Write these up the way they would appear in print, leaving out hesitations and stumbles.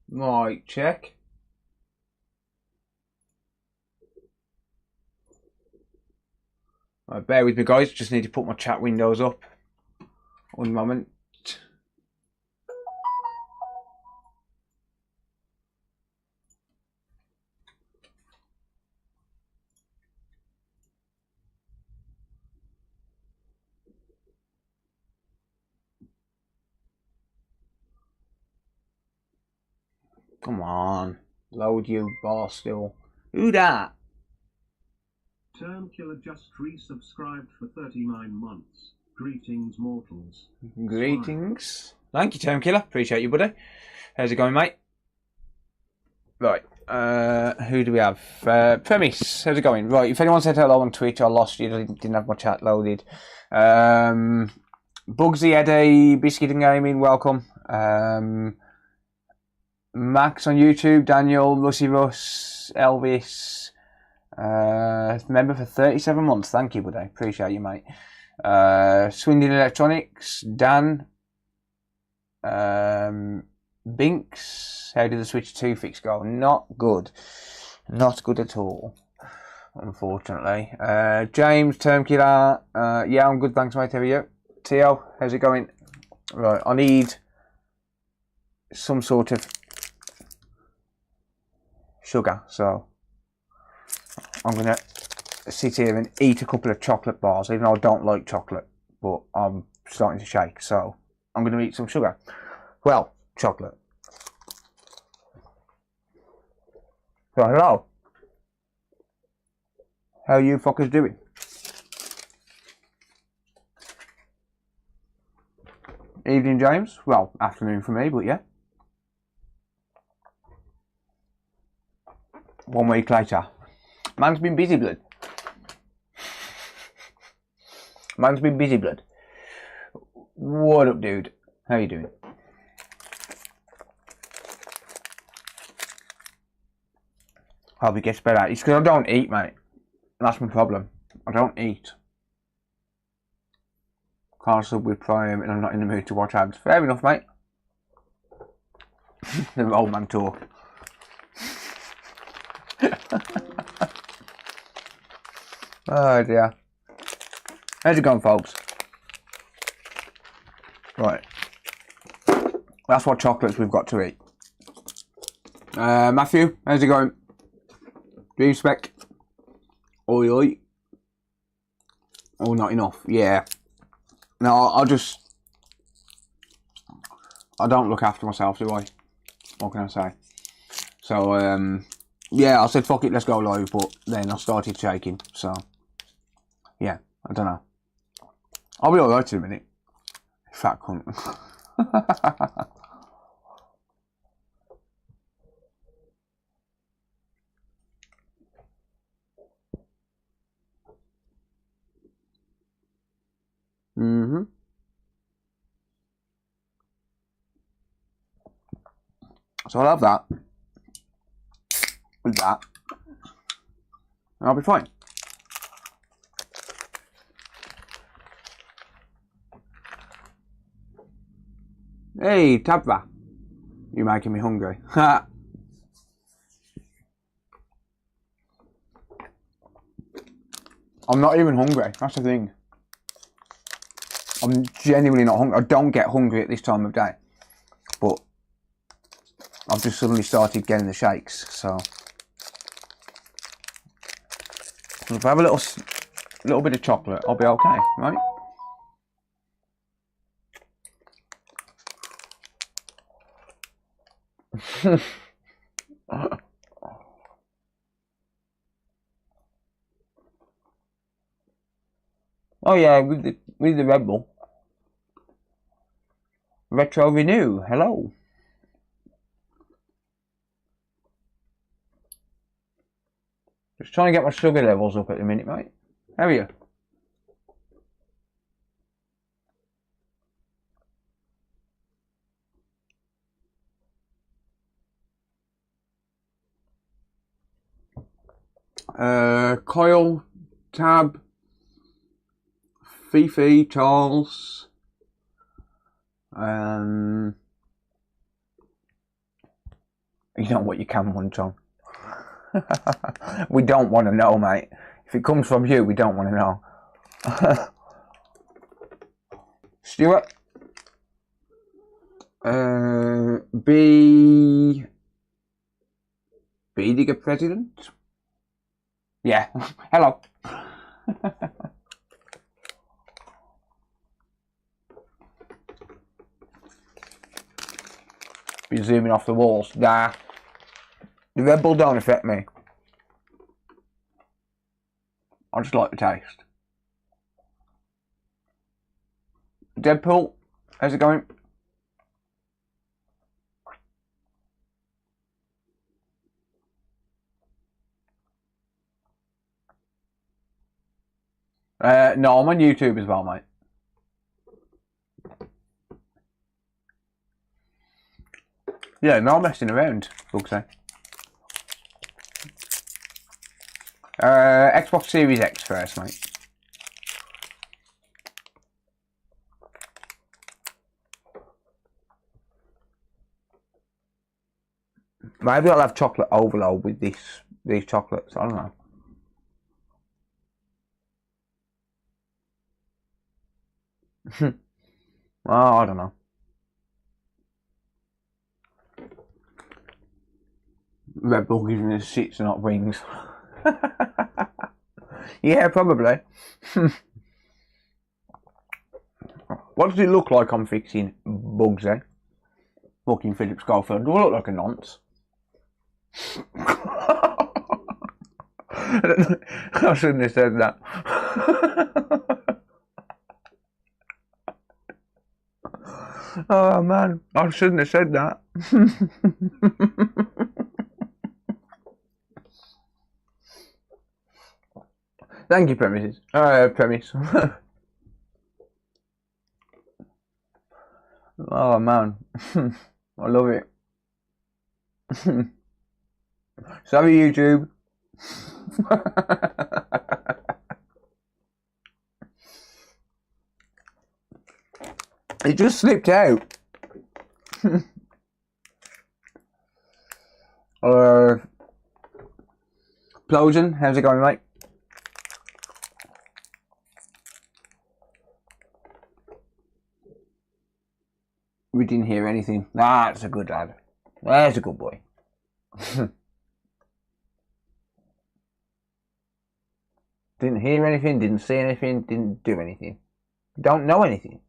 Right, check. Right, bear with me, guys. Just need to put my chat windows up. One moment. Come on. Load, you bar still. Who that? Term Killer just resubscribed for 39 months. Greetings, mortals. Greetings. Thank you, Term Killer. Appreciate you, buddy. How's it going, mate? Right. Who do we have? Premise. How's it going? Right. If anyone said hello on Twitch, I lost you. Didn't have my chat loaded. Bugsy, Eddie, Biscuit and Gaming, welcome. Max on YouTube, Daniel, Rusty Russ, Elvis, member for 37 months. Thank you, buddy. Appreciate you, mate. Swindon Electronics, Dan, Binks. How did the Switch 2 fix go? Not good. Not good at all, unfortunately. James, Term Killer. Yeah, I'm good, thanks, mate. How are you? Tio, how's it going? Right, I need some sort of sugar, so I'm going to sit here and eat a couple of chocolate bars, even though I don't like chocolate, but I'm starting to shake, so I'm going to eat some sugar. Well, chocolate. So, hello. How are you fuckers doing? Evening, James. Well, afternoon for me, but yeah. 1 week later. Man's been busy, blood. Man's been busy, blood. What up, dude? How you doing? Hope it gets better. It's because I don't eat, mate. That's my problem. I don't eat. Can't sub with Prime and I'm not in the mood to watch ads. Fair enough, mate. The old man talk. Oh dear. How's it going, folks? Right. That's what chocolates we've got to eat. Matthew, how's it going? Dream spec. Oi oi. Oh, not enough. Yeah. No, I don't look after myself, do I? What can I say? So, yeah, I said fuck it, let's go live, but then I started shaking, so yeah, I don't know. I'll be alright in a minute. Fat cunt. So I'll have that with that, and I'll be fine. Hey, Tabva. You're making me hungry. I'm not even hungry. That's the thing. I'm genuinely not hungry. I don't get hungry at this time of day. But I've just suddenly started getting the shakes, so if I have a little bit of chocolate, I'll be okay, right? Oh yeah, with the Red Bull. Retro Renew, hello. Just trying to get my sugar levels up at the minute, mate. How are you? Kyle, Tab, Fifi, Charles, You know what you can munch on. We don't want to know, mate. If it comes from you, we don't want to know. Stuart? Be the president? Yeah. Hello. Be zooming off the walls. Nah. The Red Bull don't affect me. I just like the taste. Deadpool, how's it going? No, I'm on YouTube as well, mate. Yeah, no messing around, Bugsy. Xbox Series X first, mate. Maybe I'll have chocolate overload with these chocolates. I don't know. Oh, I don't know. Red Bull gives me the shits and not wings. Yeah, probably. What does it look like I'm fixing Bugsy? Fucking Philip Schofield. Do I look like a nonce? I shouldn't have said that. Oh man, I shouldn't have said that. Thank you, Premise. Oh man, I love it. Sorry, YouTube. It just slipped out. Plosion, how's it going, mate? We didn't hear anything. That's a good lad. That's a good boy. Didn't hear anything, didn't see anything, didn't do anything. Don't know anything.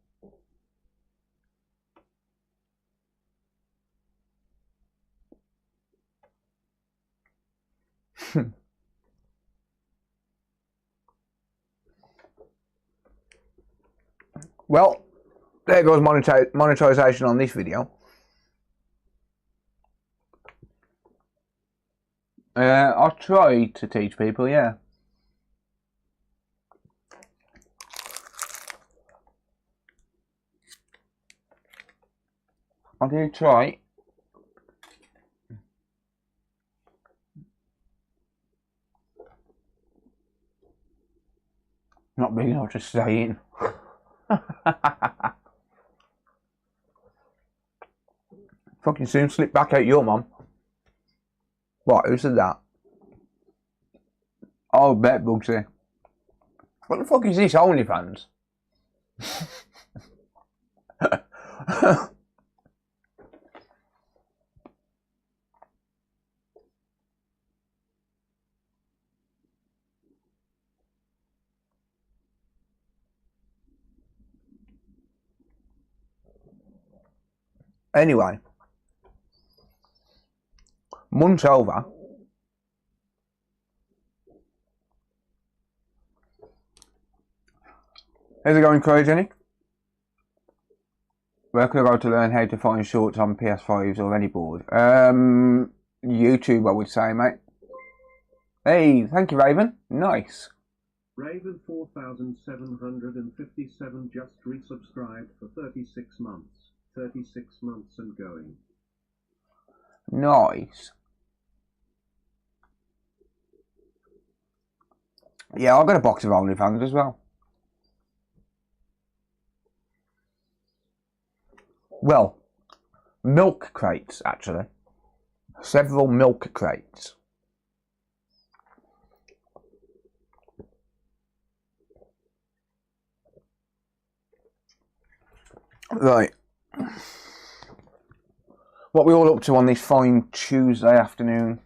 Well, there goes monetization on this video. I try to teach people, yeah. I do try. Not big enough to stay in. Fucking soon slip back out your mum. What? Who said that? Oh, bet Bugsy. What the fuck is this OnlyFans? Anyway, months over. How's it going, Cryogenic? Where could I go to learn how to find shorts on PS5s or any board? YouTube, I would say, mate. Hey, thank you, Raven. Nice. Raven 4757 just resubscribed for 36 months. 36 months and going. Nice. Yeah, I've got a box of OnlyFans as well. Well, milk crates, actually. Several milk crates. Right. What we all up to on this fine Tuesday afternoon?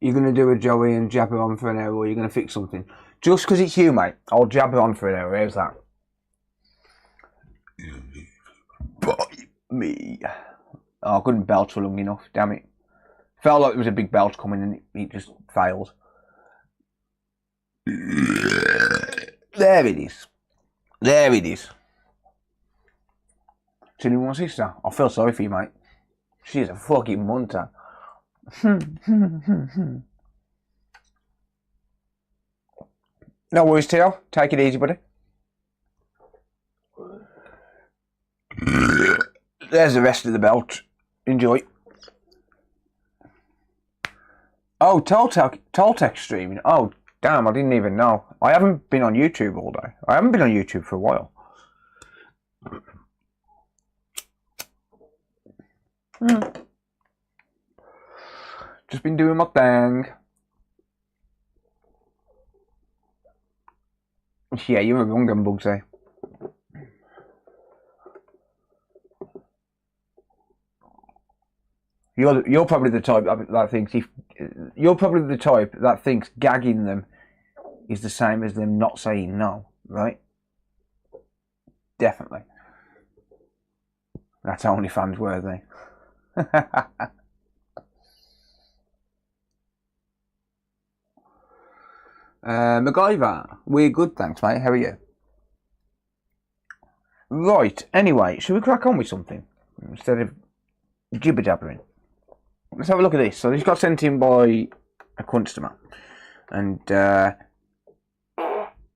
You're going to do a Joey and jabber on for an hour, or you're going to fix something? Just because it's you, mate, I'll jabber on for an hour. How's that? Bite me. Oh, I couldn't belch for long enough, damn it. Felt like there was a big belch coming and it just failed. There it is. There it is. Do you want sister? I feel sorry for you, mate. She's a fucking munter. No worries, Teo. Take it easy, buddy. There's the rest of the belch. Enjoy. Oh, Toltec streaming. Oh, damn, I didn't even know. I haven't been on YouTube all day. I haven't been on YouTube for a while. Just been doing my thing. Yeah, you're a wrong gun, Bugsy. You're probably the type that thinks you're probably the type that thinks gagging them is the same as them not saying no, right? Definitely. That's OnlyFans worthy. MacGyver, we're good, thanks, mate. How are you? Right. Anyway, should we crack on with something instead of jibber jabbering? Let's have a look at this. So this got sent in by a customer, and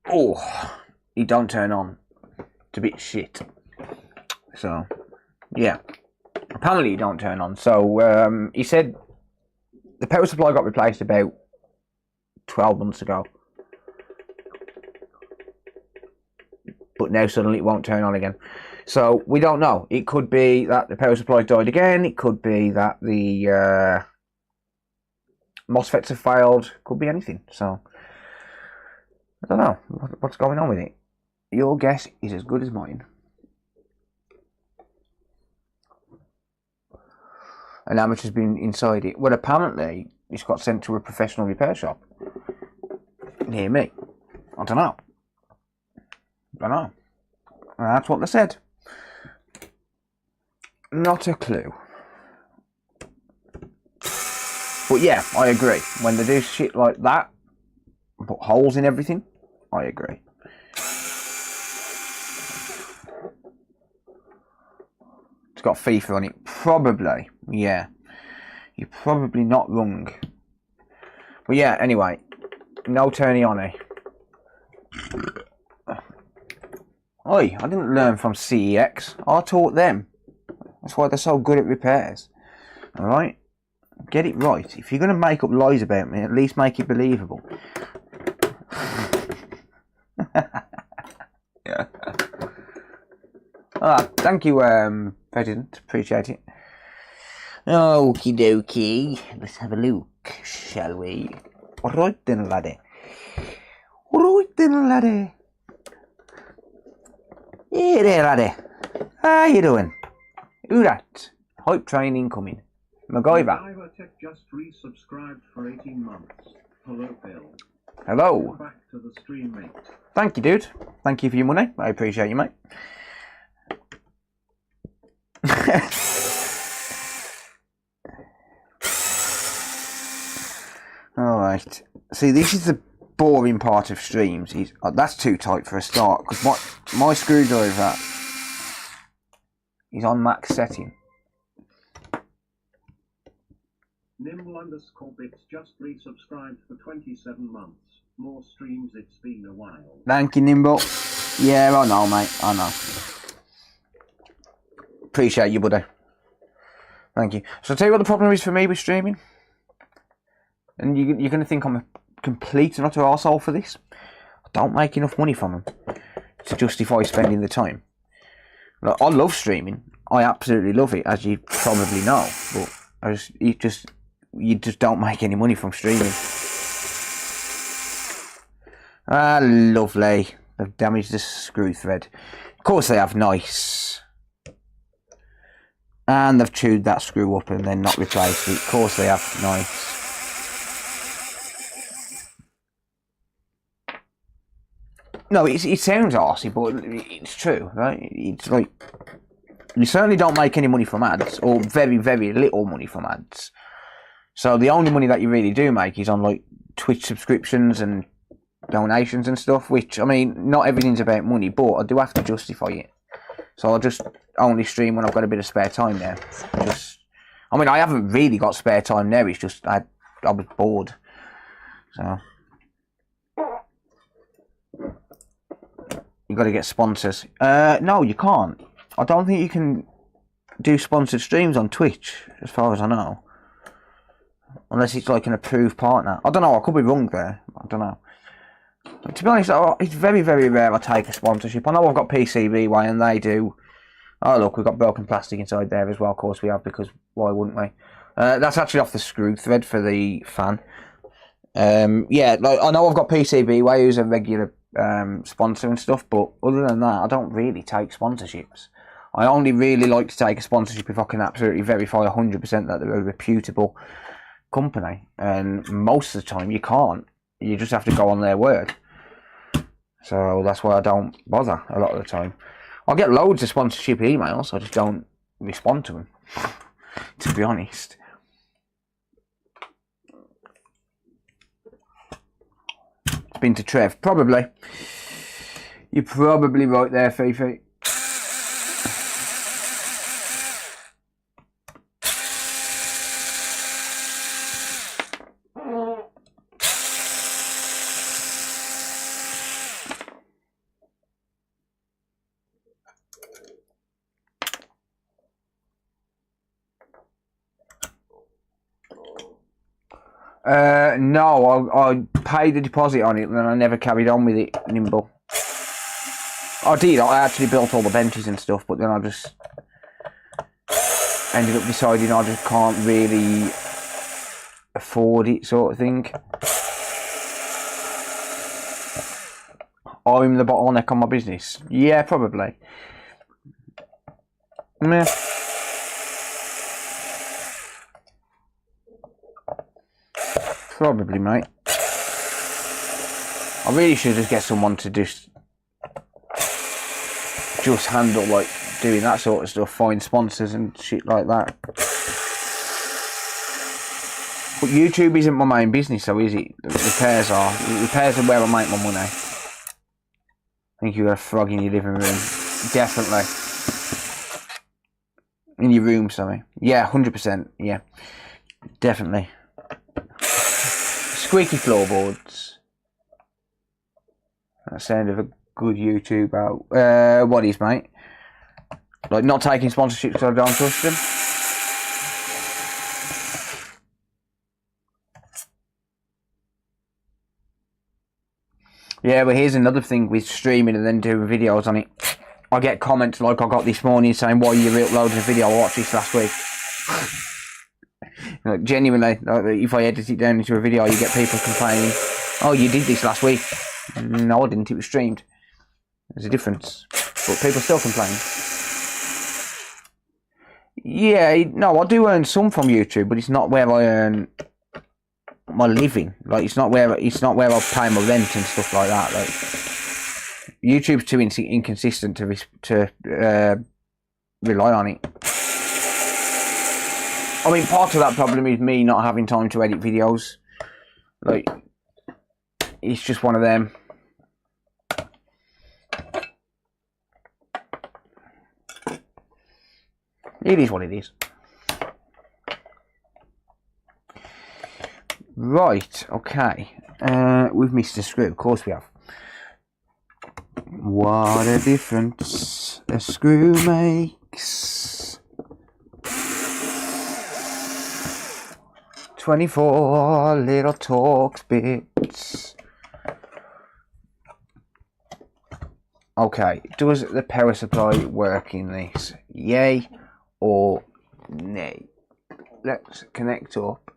oh, he don't turn on. It's a bit shit. So yeah, apparently he don't turn on. So he said the power supply got replaced about 12 months ago, but now suddenly it won't turn on again. So we don't know. It could be that the power supply died again. It could be that the MOSFETs have failed. Could be anything. So I don't know what's going on with it. Your guess is as good as mine. An amateur's been inside it. Well, apparently it's got sent to a professional repair shop near me. I don't know. That's what they said. Not a clue. But yeah, I agree. When they do shit like that, put holes in everything, I agree. It's got FIFA on it. Probably. Yeah. You're probably not wrong. But yeah, anyway. No turning on it. Oi, I didn't learn from CEX. I taught them. That's why they're so good at repairs. Alright? Get it right. If you're going to make up lies about me, at least make it believable. Yeah. Thank you, President. Appreciate it. Okie dokie. Let's have a look, shall we? Alright then, laddie. Alright then, laddie. Hey there, laddie. How you doing? Who that? Hype train incoming. MacGyver. Tech just resubscribed for 18 months. Hello, Bill. Hello. Back to the stream, mate. Thank you, dude. Thank you for your money. I appreciate you, mate. Alright. See, this is the boring part of streams. That's too tight for a start, because my screwdriver is on max setting. Nimble_bits just resubscribed for 27 months. More streams, it's been a while. Thank you, Nimble. Yeah, I know, mate. I know. Appreciate you, buddy. Thank you. So I'll tell you what the problem is for me with streaming. And you're going to think I'm a complete and utter arsehole for this. I don't make enough money from them to justify spending the time. Like, I love streaming. I absolutely love it, as you probably know. But you just don't make any money from streaming. Ah, lovely. They've damaged the screw thread. Of course they have, nice. And they've chewed that screw up and then not replaced it. Of course they have, nice. No, it sounds arsey, but it's true, right? It's like, you certainly don't make any money from ads, or very, very little money from ads. So the only money that you really do make is on like Twitch subscriptions and donations and stuff, which, I mean, not everything's about money, but I do have to justify it. So I'll just only stream when I've got a bit of spare time there. I mean, I haven't really got spare time there, it's just I was bored. So you got to get sponsors. No, you can't. I don't think you can do sponsored streams on Twitch, as far as I know. Unless it's like an approved partner. I don't know, I could be wrong there. I don't know. But to be honest, it's very, very rare I take a sponsorship. I know I've got PCBWay and they do. Oh look, we've got broken plastic inside there as well. Of course we have, because why wouldn't we? That's actually off the screw thread for the fan. Yeah, like, I know I've got PCBWay, who's a regular sponsor and stuff, but other than that, I don't really take sponsorships. I only really like to take a sponsorship if I can absolutely verify 100% that they're a reputable company, and most of the time you can't. You just have to go on their word. So that's why I don't bother a lot of the time. I get loads of sponsorship emails, I just don't respond to them, to be honest. It's been to Trev, probably. You're probably right there, Fifi. No, I paid the deposit on it and then I never carried on with it, Nimble. I did, I actually built all the benches and stuff, but then I just ended up deciding I just can't really afford it, sort of thing. I'm the bottleneck on my business. Yeah, probably. Meh. Probably, mate. I really should just get someone to just handle like doing that sort of stuff, find sponsors and shit like that. But YouTube isn't my main business, though, is it? The repairs are. The repairs are where I make my money. I think you got a frog in your living room. Definitely. In your room, sorry. Yeah, 100%. Yeah, definitely. Squeaky floorboards. That sound of a good YouTube out. What is, mate? Like not taking sponsorships because I don't trust them? Yeah, but here's another thing with streaming and then doing videos on it. I get comments like I got this morning saying, why you uploaded a video? I watched this last week. Like, genuinely, like, if I edit it down into a video, you get people complaining, oh, you did this last week. No, I didn't, it was streamed. There's a difference. But people still complain. Yeah, no, I do earn some from YouTube, but it's not where I earn my living. Like, it's not where I pay my rent and stuff like that. Like, YouTube's too inconsistent to rely on it. I mean, part of that problem is me not having time to edit videos. Like, it's just one of them. It is what it is. Right, okay. We've missed a screw, of course we have. What a difference a screw makes. 24 little Torx bits. Okay, does the power supply work in this? Yay or nay? Let's connect up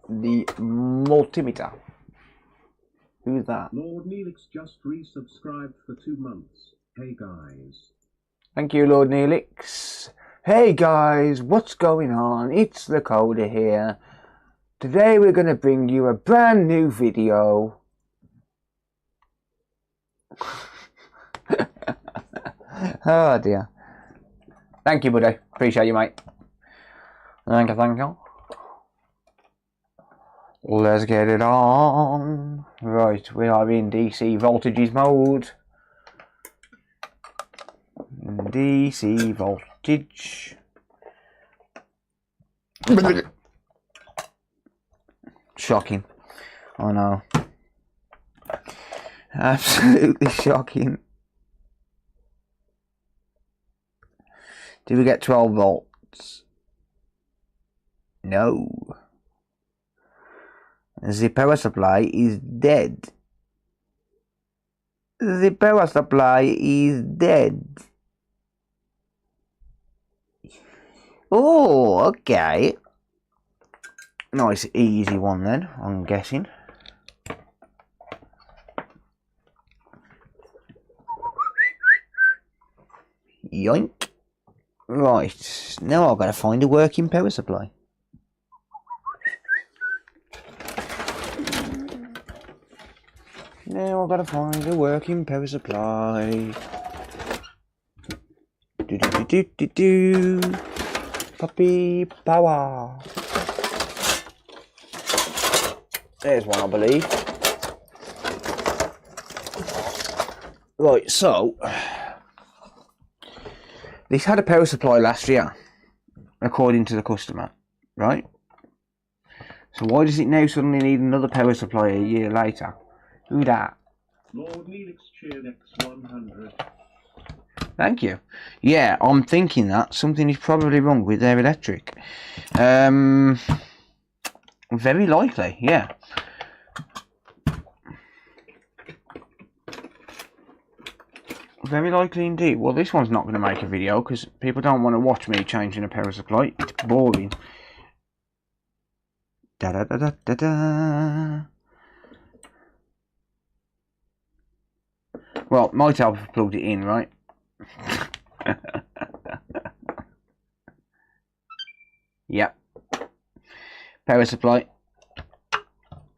the multimeter. Who's that? Lord Neelix just resubscribed for 2 months. Hey guys. Thank you, Lord Neelix. Hey guys, what's going on? It's the Coder here. Today we're going to bring you a brand new video. Oh dear. Thank you, buddy. Appreciate you, mate. Thank you. Let's get it on. Right, we are in DC voltages mode. DC voltage. Shocking. I know. Absolutely shocking. Did we get 12 volts? No. The power supply is dead. The power supply is dead. Oh, okay. Nice easy one then, I'm guessing. Yoink. Right, now I've got to find a working power supply. Now I've got to find a working power supply. Do do do do do. Puppy power. There's one, I believe. Right, so this had a power supply last year, according to the customer, right? So why does it now suddenly need another power supply a year later? Who that? Lord Neelix cheered X100. Thank you. Yeah, I'm thinking that something is probably wrong with their electric. Very likely, yeah. Very likely indeed. Well, this one's not going to make a video because people don't want to watch me changing a power supply. It's boring. Da da da da da da. Well, might have plugged it in, right? Yep. Power supply.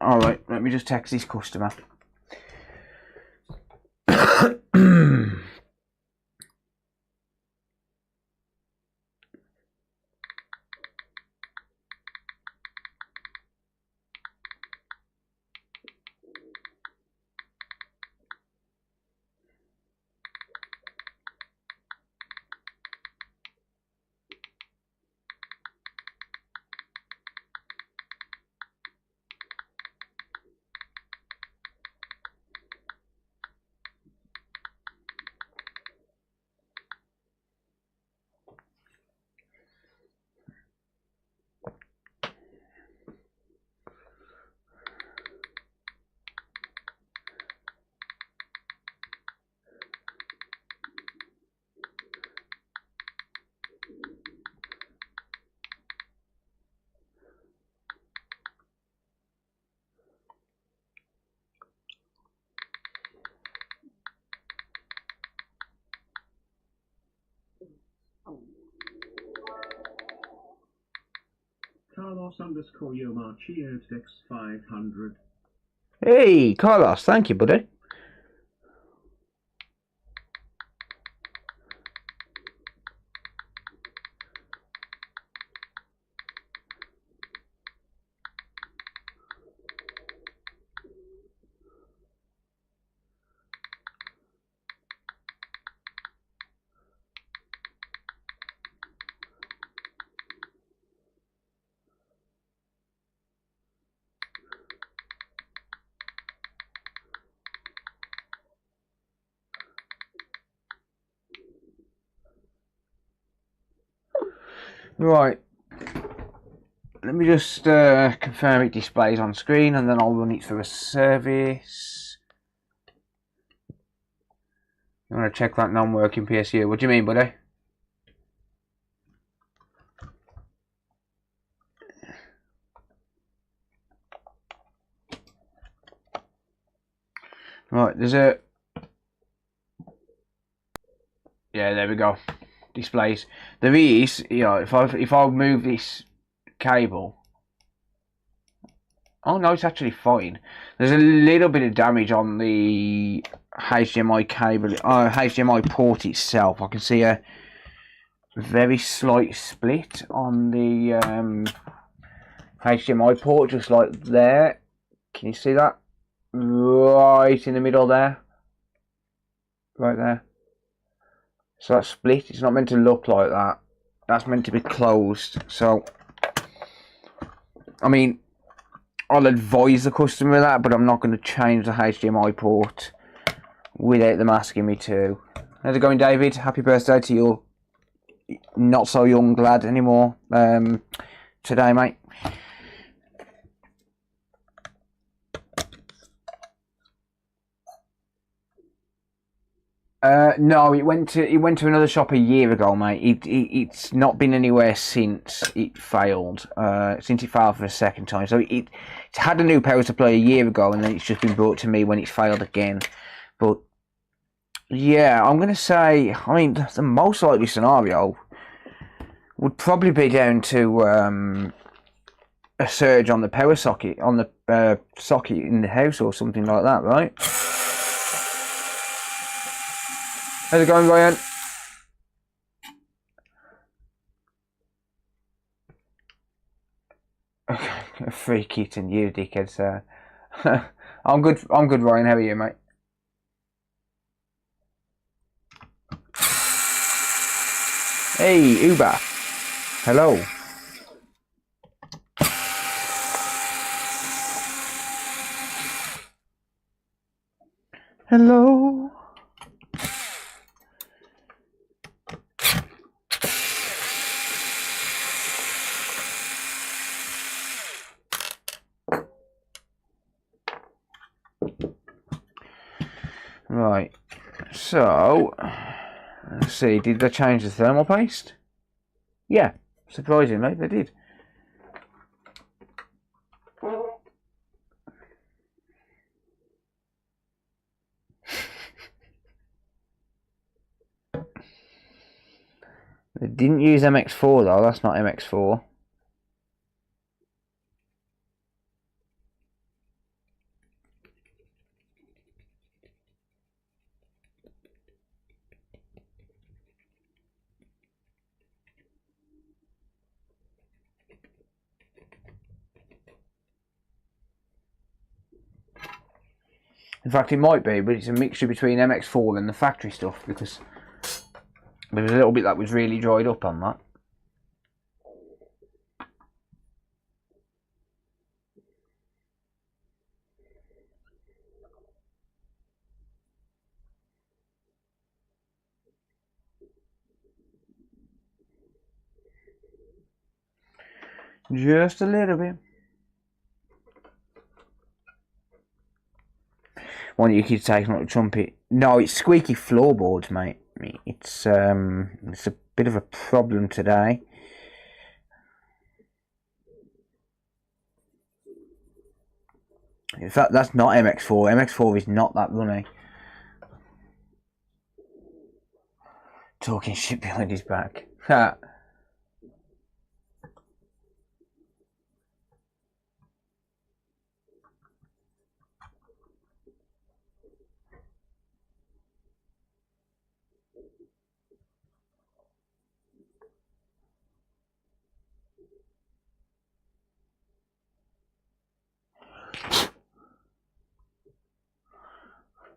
Alright, let me just text this customer. Carlos_Yomar cheered X500. Hey, Carlos, thank you, buddy. Right, let me just confirm it displays on screen and then I'll run it through a service. I'm going to check that non-working PSU. What do you mean, buddy? Right, there's a... Yeah, there we go. Displays. There is, you know, if I move this cable... Oh no, it's actually fine. There's a little bit of damage on the HDMI cable, HDMI port itself. I can see a very slight split on the HDMI port, just like there. Can you see that? Right in the middle there. Right there. So that's split. It's not meant to look like that. That's meant to be closed. So, I mean, I'll advise the customer of that, but I'm not going to change the HDMI port without them asking me to. How's it going, David? Happy birthday to your not so young lad anymore today, mate. No, it went to another shop a year ago, mate. It's not been anywhere since it failed. Since it failed for a second time. So it's had a new power supply a year ago, and then it's just been brought to me when it's failed again. But yeah, I'm gonna say, I mean, the most likely scenario would probably be down to a surge on the power socket, on the socket in the house or something like that, right? How's it going, Ryan? Free kitten, you dickhead, sir. I'm good, Ryan. How are you, mate? Hey, Uber. Hello. Hello. Right, so let's see, did they change the thermal paste? Yeah, surprisingly they did. They didn't use MX4 though, that's not MX4. In fact, it might be, but it's a mixture between MX4 and the factory stuff, because there was a little bit that was really dried up on that. Just a little bit. One of you kids taking up the trumpet. No, it's squeaky floorboards, mate. It's a bit of a problem today. In fact, that's not MX4. MX4 is not that runny. Talking shit behind his back. Ha.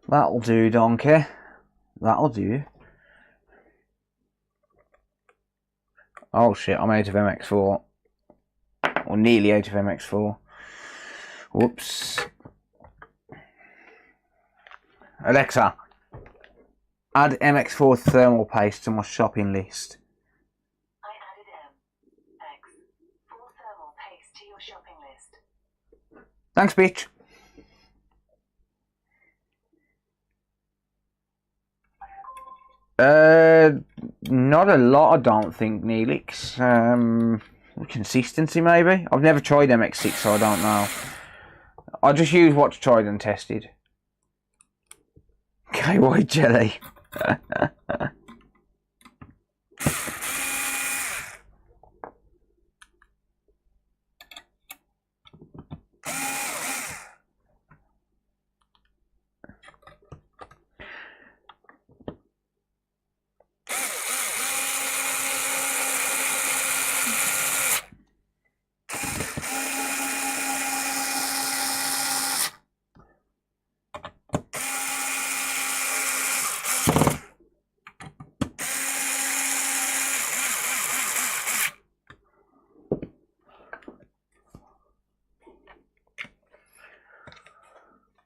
That'll do, donkey. That'll do. Oh shit, I'm out of MX4. Or nearly out of MX4. Whoops. Alexa, add MX4 thermal paste to my shopping list. I added MX4 thermal paste to your shopping list. Thanks, bitch. Not a lot, I don't think, Neelix. Consistency, maybe? I've never tried MX6, so I don't know. I just use what's tried and tested. KY jelly.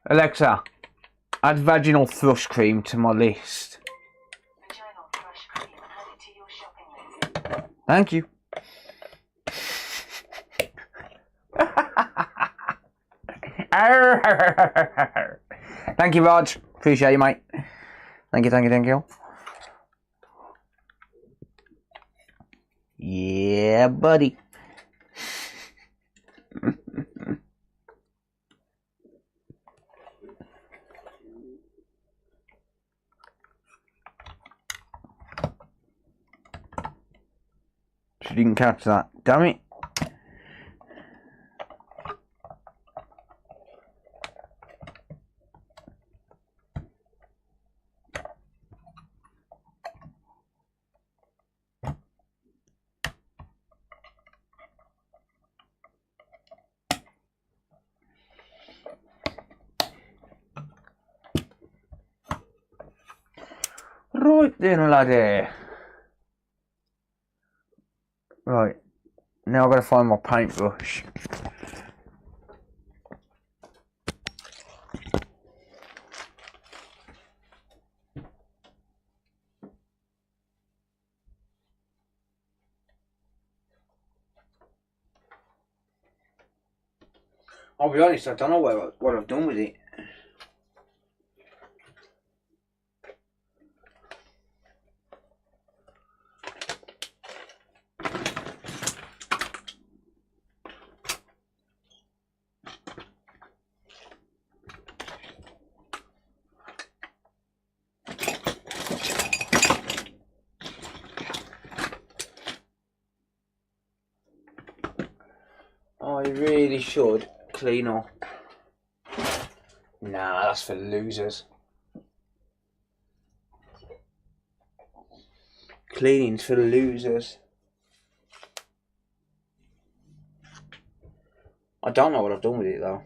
Alexa, add vaginal thrush cream to my list. Vaginal thrush cream added to your shopping list. Thank you. Thank you, Raj. Appreciate you, mate. Thank you, thank you, thank you. Yeah, buddy. She didn't catch that. Damn it. Right then, laddie. Right. Now I've got to find my paintbrush. I'll be honest, I don't know what I've done with it. I really should clean up. Nah, that's for losers. Cleaning's for losers. I don't know what I've done with it though.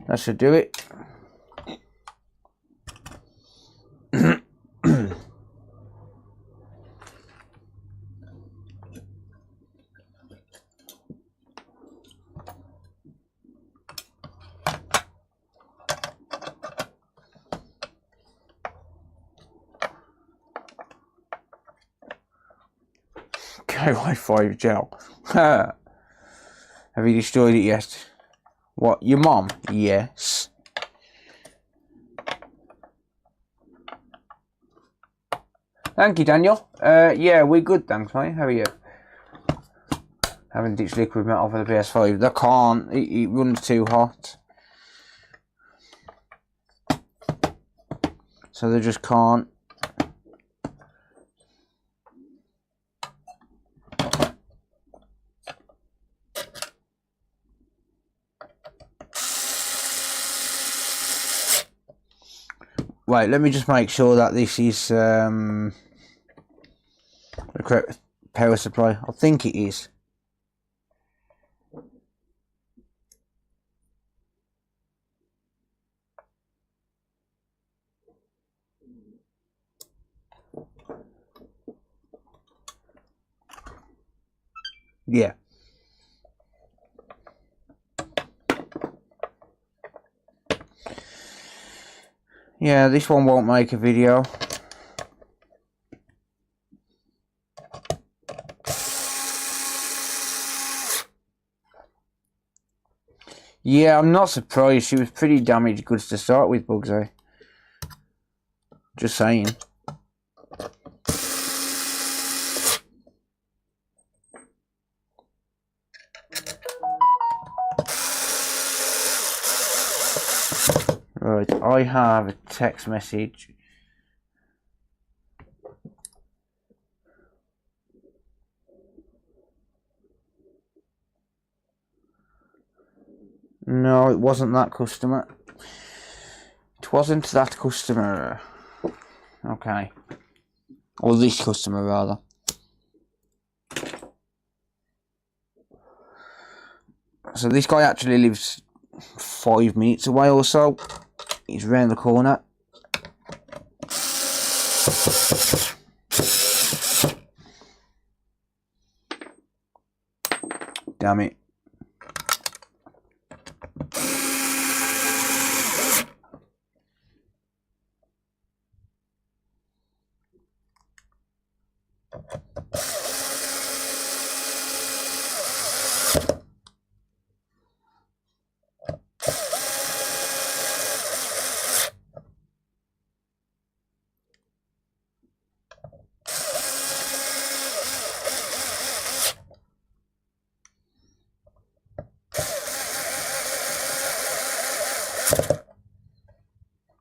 That should do it. KY5 gel. Have you destroyed it yet? What, your mom? Yes. Thank you, Daniel. Yeah, we're good, thanks, mate. How are you? Haven't ditched liquid metal for the PS5. They can't. It runs too hot. So they just can't. Right, let me just make sure that this is the correct power supply. I think it is. Yeah. Yeah, this one won't make a video. Yeah, I'm not surprised. She was pretty damaged goods to start with, Bugsy. Just saying. Right, I have a text message. No, it wasn't that customer. It wasn't that customer. Okay. Or this customer, rather. So this guy actually lives 5 minutes away or so. He's round the corner. Damn it.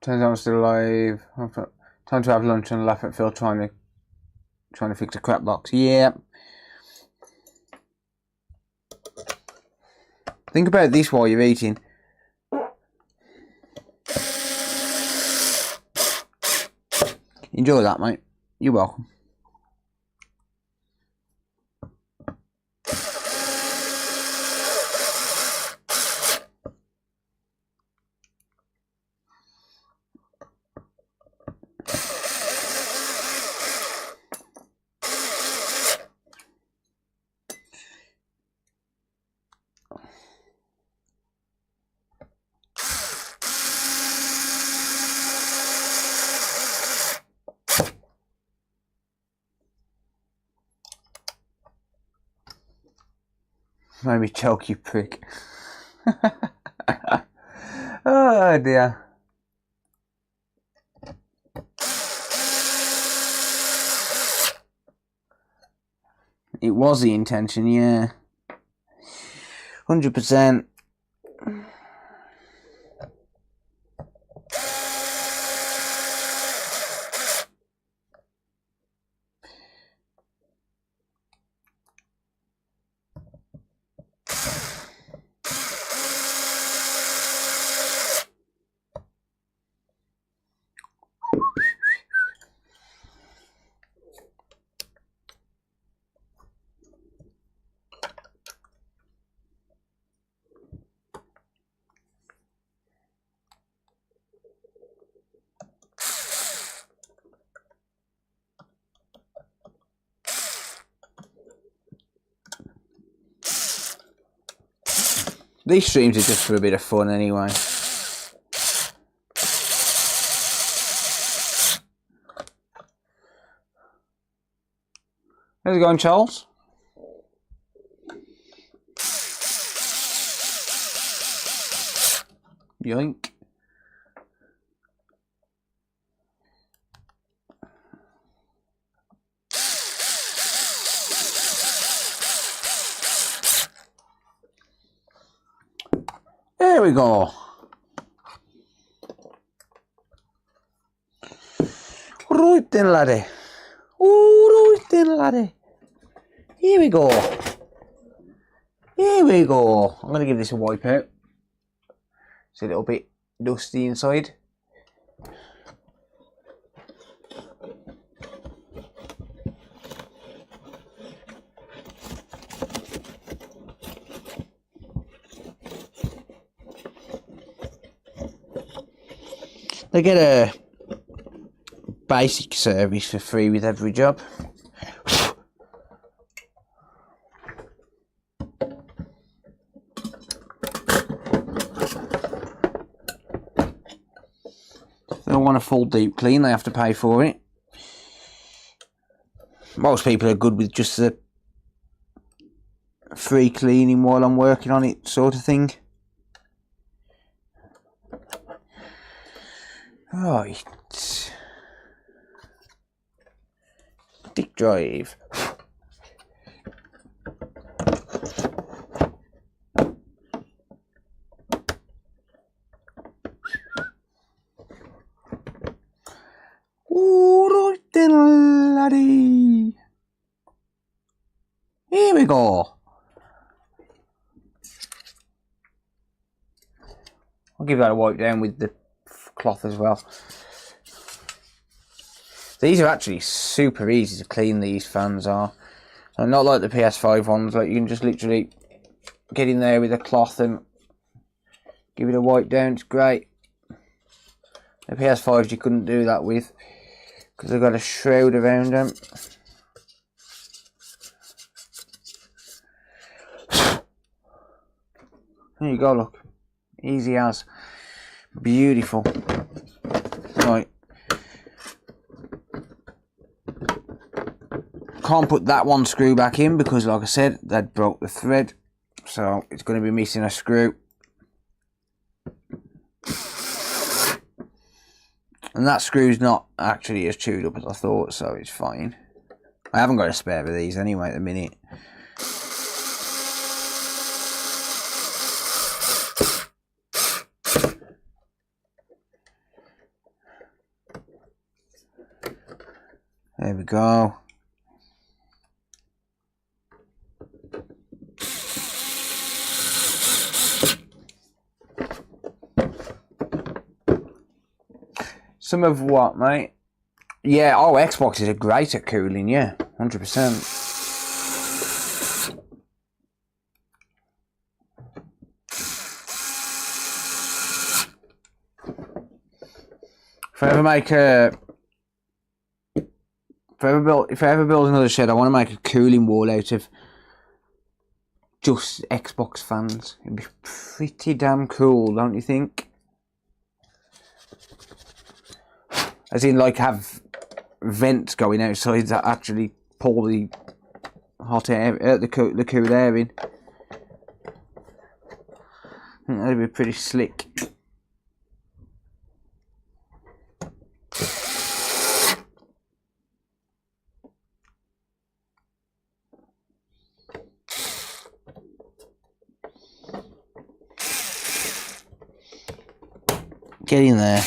Turns out I'm still alive. Time to have lunch and laugh at Phil trying to fix a crap box. Yeah. Think about this while you're eating. Enjoy that, mate. You're welcome. Maybe choke, you prick. Oh dear. It was the intention, yeah. 100%. These streams are just for a bit of fun anyway. How's it going, Charles? Yoink. There we go. Right then, laddie. Right then, laddie. Here we go. Here we go. I'm going to give this a wipe out. It's a little bit dusty inside. They get a basic service for free with every job. want a full deep clean, they have to pay for it. Most people are good with just the free cleaning while I'm working on it sort of thing. Right. Dick drive. Alright then, laddie. Here we go. I'll give that a wipe down with the cloth as well. These are actually super easy to clean, these fans are. And not like the PS5 ones, like you can just literally get in there with a cloth and give it a wipe down. It's great. The PS5s you couldn't do that with because they've got a shroud around them. There you go, look. Easy as. Beautiful. Right. Can't put that one screw back in because, like I said, that broke the thread. So it's going to be missing a screw. And that screw's not actually as chewed up as I thought, so it's fine. I haven't got a spare of these anyway at the minute. There we go. Some of what, mate? Yeah, oh, Xboxes are great at cooling, yeah, 100%. If I ever make a... If I ever build another shed, I want to make a cooling wall out of just Xbox fans. It'd be pretty damn cool, don't you think? As in, like, have vents going outside that actually pull the hot air, the cool air in. I think that'd be pretty slick. Get in there,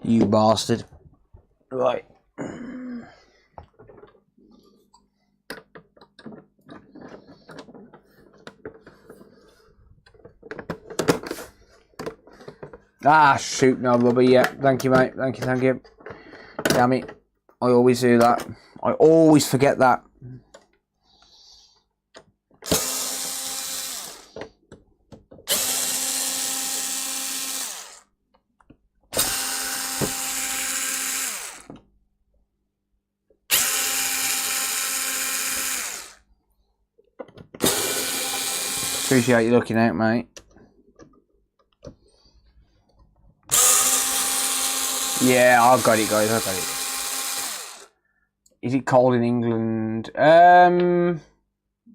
you bastard. Right. Ah, shoot, no rubber. Yeah, thank you, mate. Thank you. Damn it. I always do that. I always forget that. Appreciate you looking out, mate. Yeah, I've got it, guys. I've got it. Is it cold in England? No,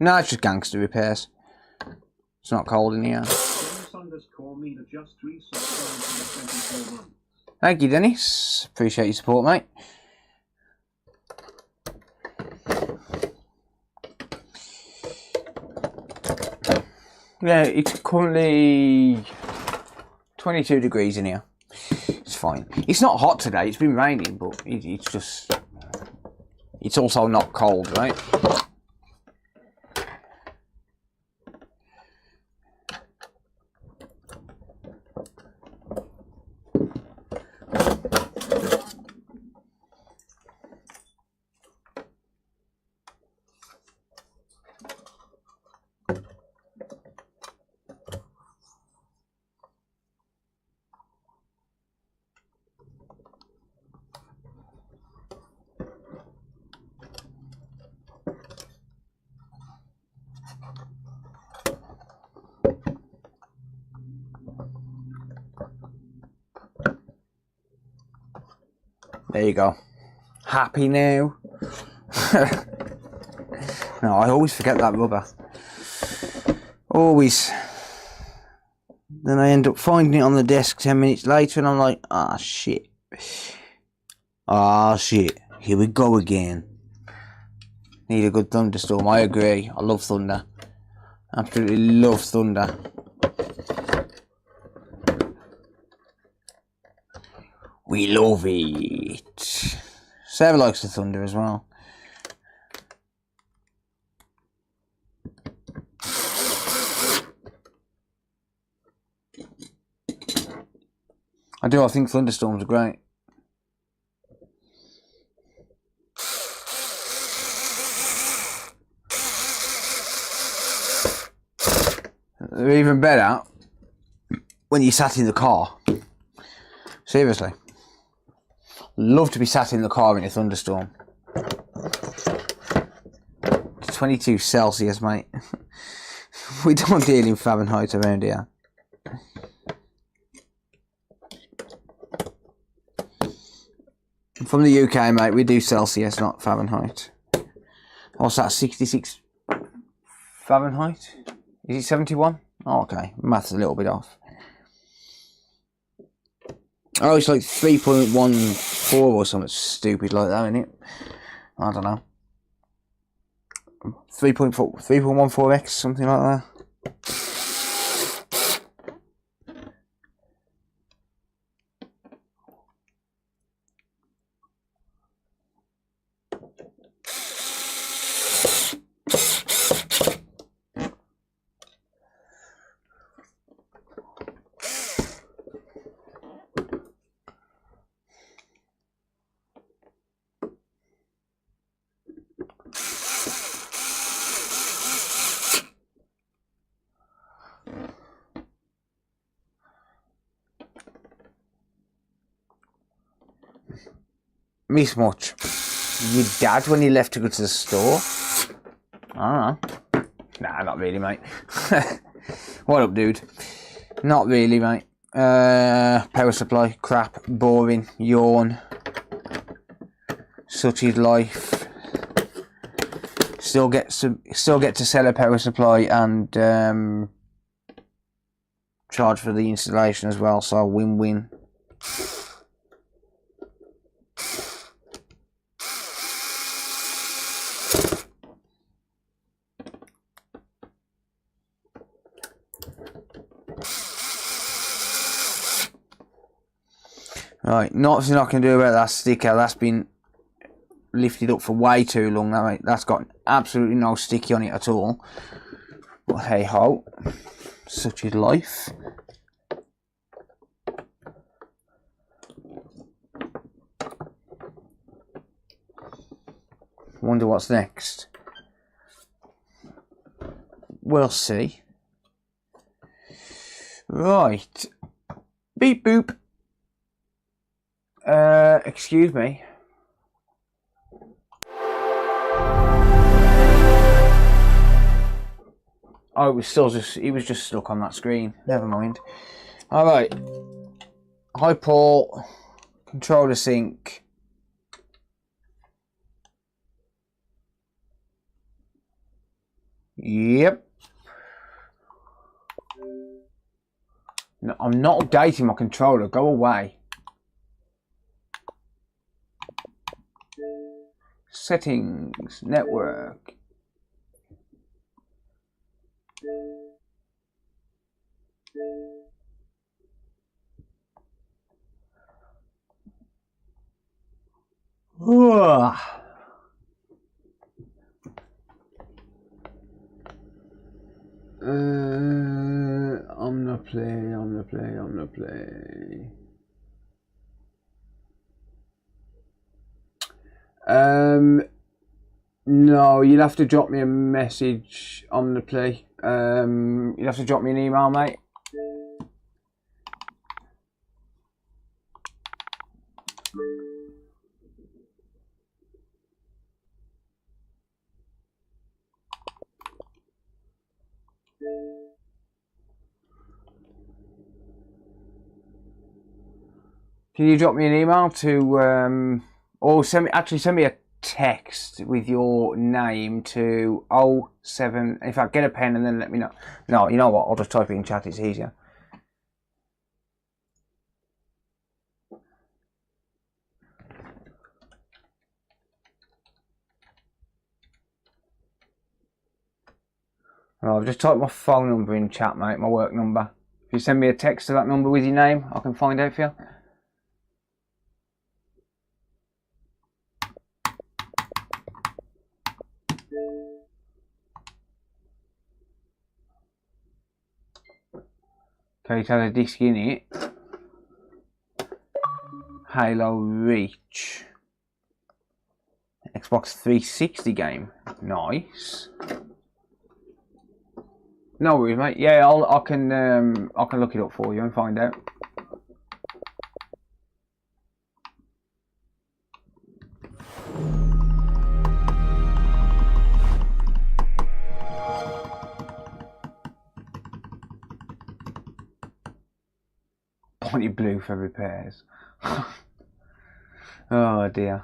it's just gangster repairs. It's not cold in here. Thank you, Dennis. Appreciate your support, mate. Yeah, it's currently 22 degrees in here. It's fine. It's not hot today. It's been raining, but it's just... It's also not cold, right? There you go. Happy now? No, I always forget that rubber. Always. Then I end up finding it on the desk 10 minutes later and I'm like, ah, shit. Ah, shit. Here we go again. Need a good thunderstorm. I agree. I love thunder. Absolutely love thunder. We love it. Sarah likes the thunder as well. I do. I think thunderstorms are great. They're even better when you sat in the car. Seriously. Love to be sat in the car in a thunderstorm. It's 22 Celsius, mate. We don't deal in Fahrenheit around here. From the UK, mate, we do Celsius, not Fahrenheit. What's that, 66 Fahrenheit? Is it 71? Oh, okay, math's a little bit off. Oh, it's like 3.14 or something stupid like that, isn't it? I don't know. 3.14x, something like that. Miss much. Your dad when he left to go to the store? I don't know. Nah, not really, mate. What up, dude? Not really, mate. Power supply, crap, boring, yawn. Such is life. Still get to sell a power supply and charge for the installation as well, so win-win. Right, nothing I can do about that sticker. That's been lifted up for way too long. That's got absolutely no sticky on it at all. But hey ho, such is life. Wonder what's next. We'll see. Right. Beep boop. Excuse me. Oh, it was just stuck on that screen. Never mind. Alright. Hi Paul. Controller sync. Yep. No, I'm not updating my controller. Go away. Settings, network. I'm gonna play. No, you'll have to drop me a message on the play. You'll have to drop me an email, mate. Can you drop me an email to, or send me a text with your name to 07. In fact, get a pen and then let me know. No, you know what? I'll just type it in chat. It's easier. Well, I've just typed my phone number in chat, mate. My work number. If you send me a text to that number with your name, I can find out for you. Okay, it has a disc in it. Halo Reach. Xbox 360 game. Nice. No worries, mate. Yeah, I can look it up for you and find out. Bonnie blue for repairs. Oh dear.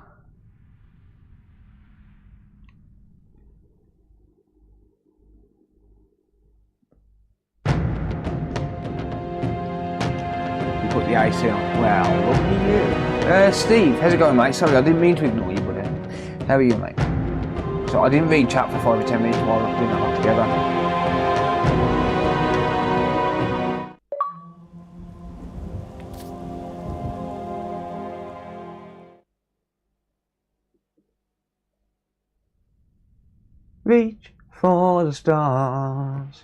Put the AC on. Well, look at you. Steve, how's it going, mate? Sorry, I didn't mean to ignore you, buddy. How are you, mate? So I didn't read chat for 5 or 10 minutes while we were not together. Reach for the stars.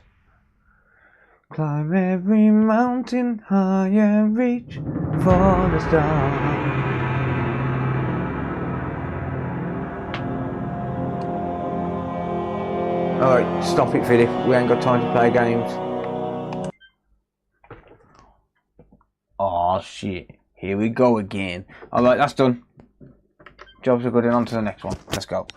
Climb every mountain higher, reach for the stars. Alright, stop it, Philip. We ain't got time to play games. Oh shit. Here we go again. Alright, that's done. Jobs are good and on to the next one. Let's go.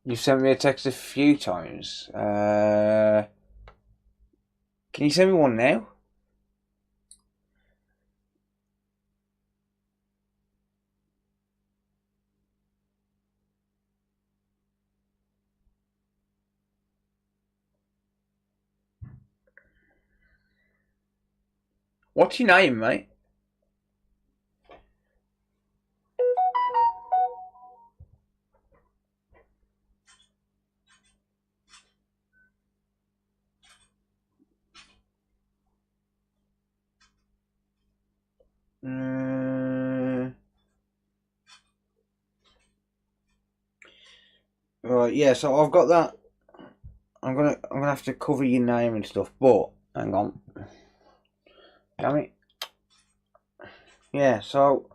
You sent me a text a few times. Can you send me one now? What's your name, mate? Right, yeah, so I've got that. I'm gonna have to cover your name and stuff, but hang on. Damn it. Yeah, so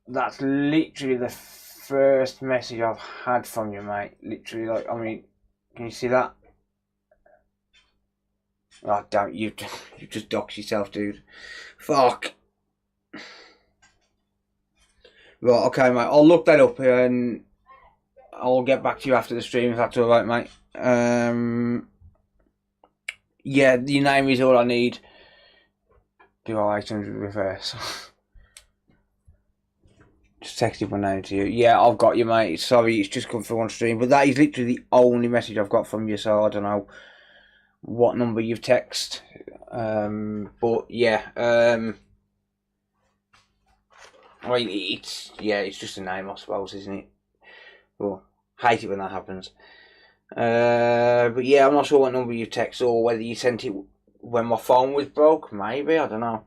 that's literally the first message I've had from you, mate. Literally, like, I mean, can you see that? Oh, damn, you just doxed yourself, dude. Fuck. Right, okay, mate. I'll look that up and I'll get back to you after the stream if that's alright, mate. Yeah, your name is all I need. Do our items reverse. Just texted my name to you. Yeah, I've got you, mate. Sorry, it's just come for one stream, but that is literally the only message I've got from you, so I don't know what number you've texted. But yeah, I mean, it's just a name, I suppose, isn't it? Well, hate it when that happens. But yeah, I'm not sure what number you text or whether you sent it when my phone was broke. Maybe, I don't know.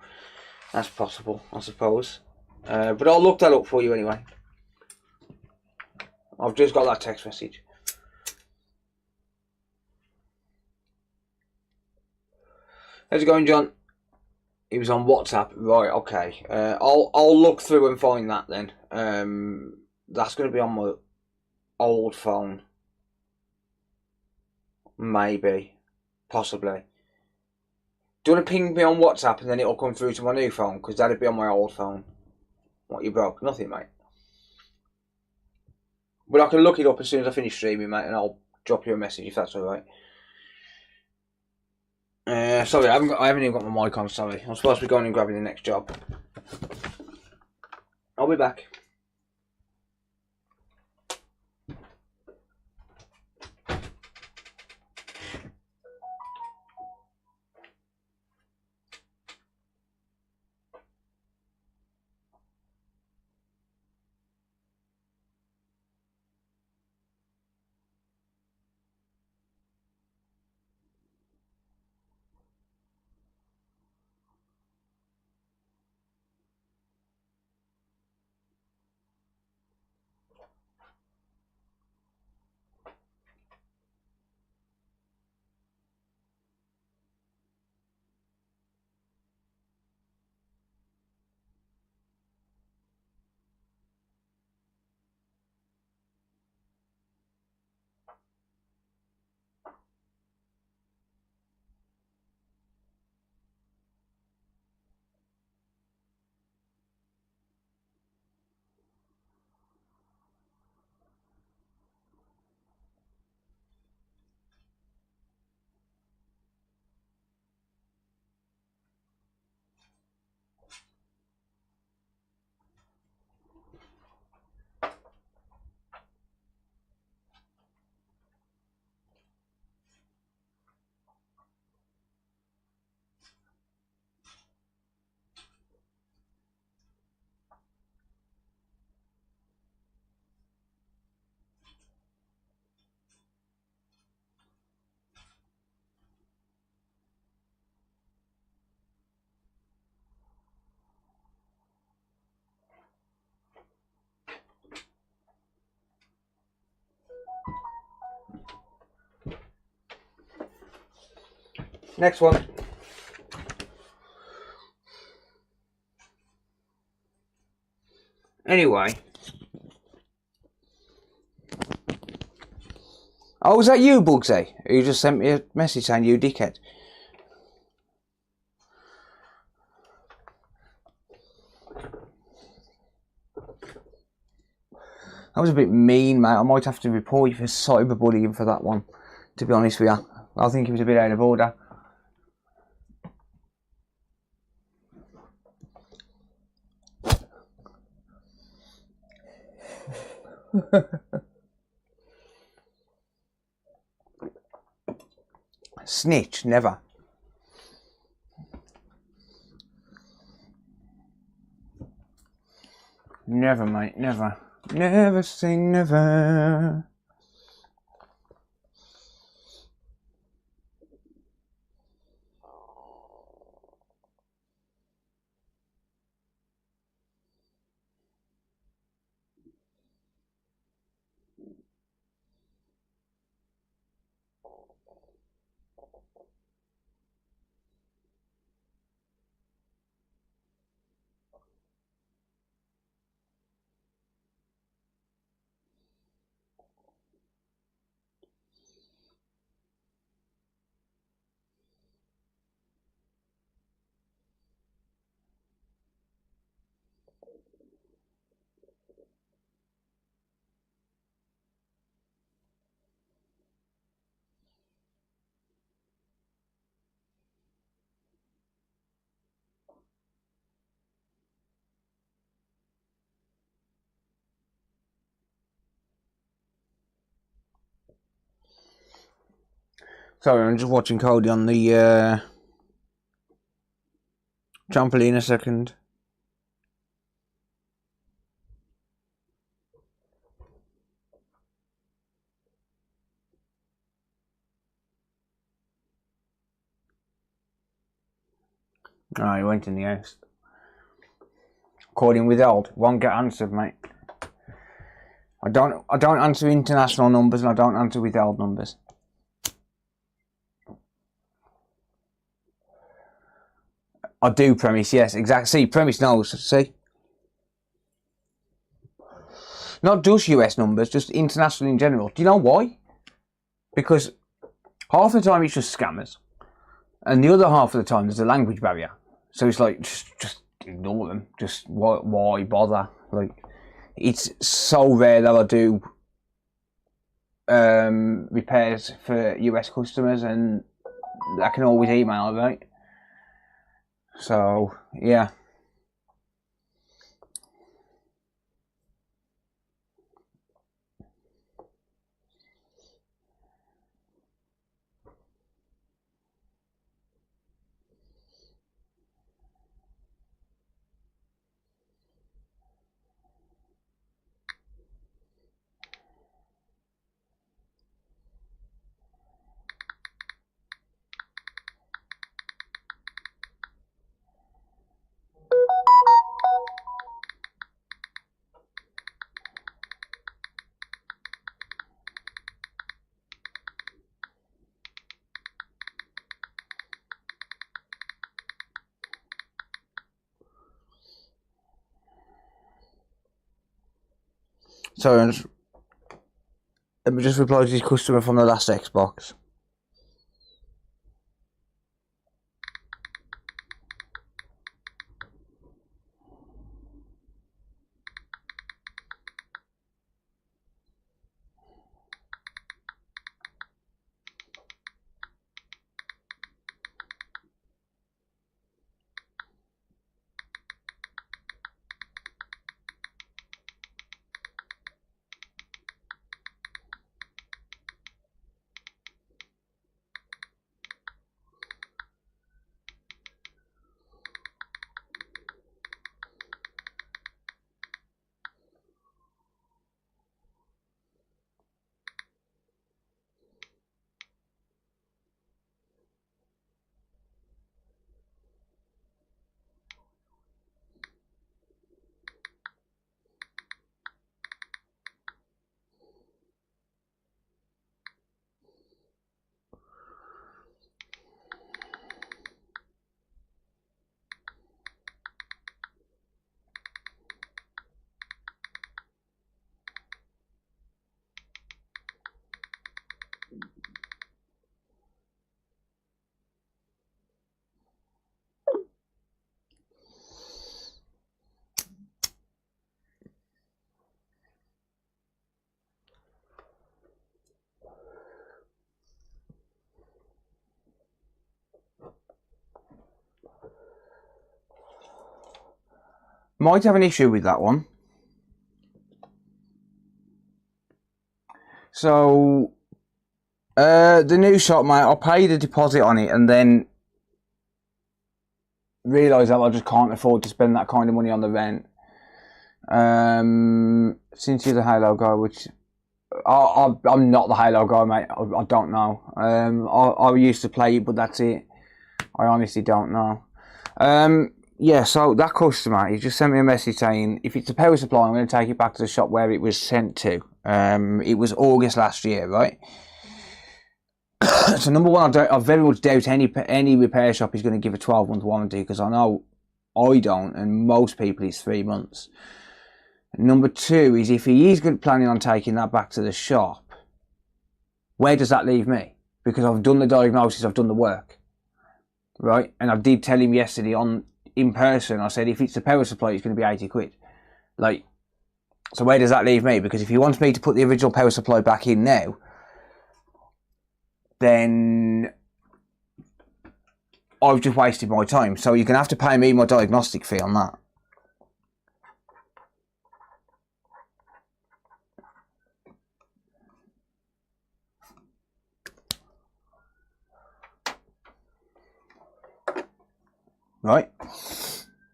That's possible, I suppose. But I'll look that up for you anyway. I've just got that text message. How's it going, John? It was on WhatsApp, right? Okay. I'll look through and find that then. That's going to be on my old phone. Maybe, possibly. Do you want to ping me on WhatsApp and then it'll come through to my new phone? Because that'd be on my old phone. What you broke? Nothing, mate. But I can look it up as soon as I finish streaming, mate, and I'll drop you a message if that's alright. Sorry, I haven't even got my mic on, sorry. I'm supposed to be going and grabbing the next job. I'll be back. Next one. Anyway. Oh, was that you, Bugsy? You just sent me a message saying you dickhead. That was a bit mean, mate. I might have to report you for cyberbullying for that one, to be honest with you. I think it was a bit out of order. Snitch, never. Never, mate, never. Never say never. Sorry, I'm just watching Cody on the trampoline a second. Oh, he went in the house. Calling withheld. Won't get answered, mate. I don't answer international numbers and I don't answer withheld numbers. I do, Premise, yes, exactly. See, Premise knows, see? Not just US numbers, just international in general. Do you know why? Because half the time it's just scammers. And the other half of the time there's a language barrier. So it's like, just ignore them. Just why bother? Like, it's so rare that I do repairs for US customers, and I can always email, right? So yeah. So let me just reply to this customer from the last Xbox. Might have an issue with that one. So, the new shop, mate, I paid a deposit on it and then realised that I just can't afford to spend that kind of money on the rent. Since you're the Halo guy, which I'm not the Halo guy, mate. I don't know. I used to play it, but that's it. I honestly don't know. Yeah, so that customer, he just sent me a message saying, if it's a power supply, I'm going to take it back to the shop where it was sent to. It was August last year, right? So number one, I very much doubt any repair shop is going to give a 12-month warranty, because I know I don't, and most people it's 3 months. Number two is, if he is planning on taking that back to the shop, where does that leave me? Because I've done the diagnosis, I've done the work, right? And I did tell him yesterday in person, I said, if it's the power supply, it's going to be 80 quid. Like, so where does that leave me? Because if he wants me to put the original power supply back in now, then I've just wasted my time. So you're going to have to pay me my diagnostic fee on that. Right?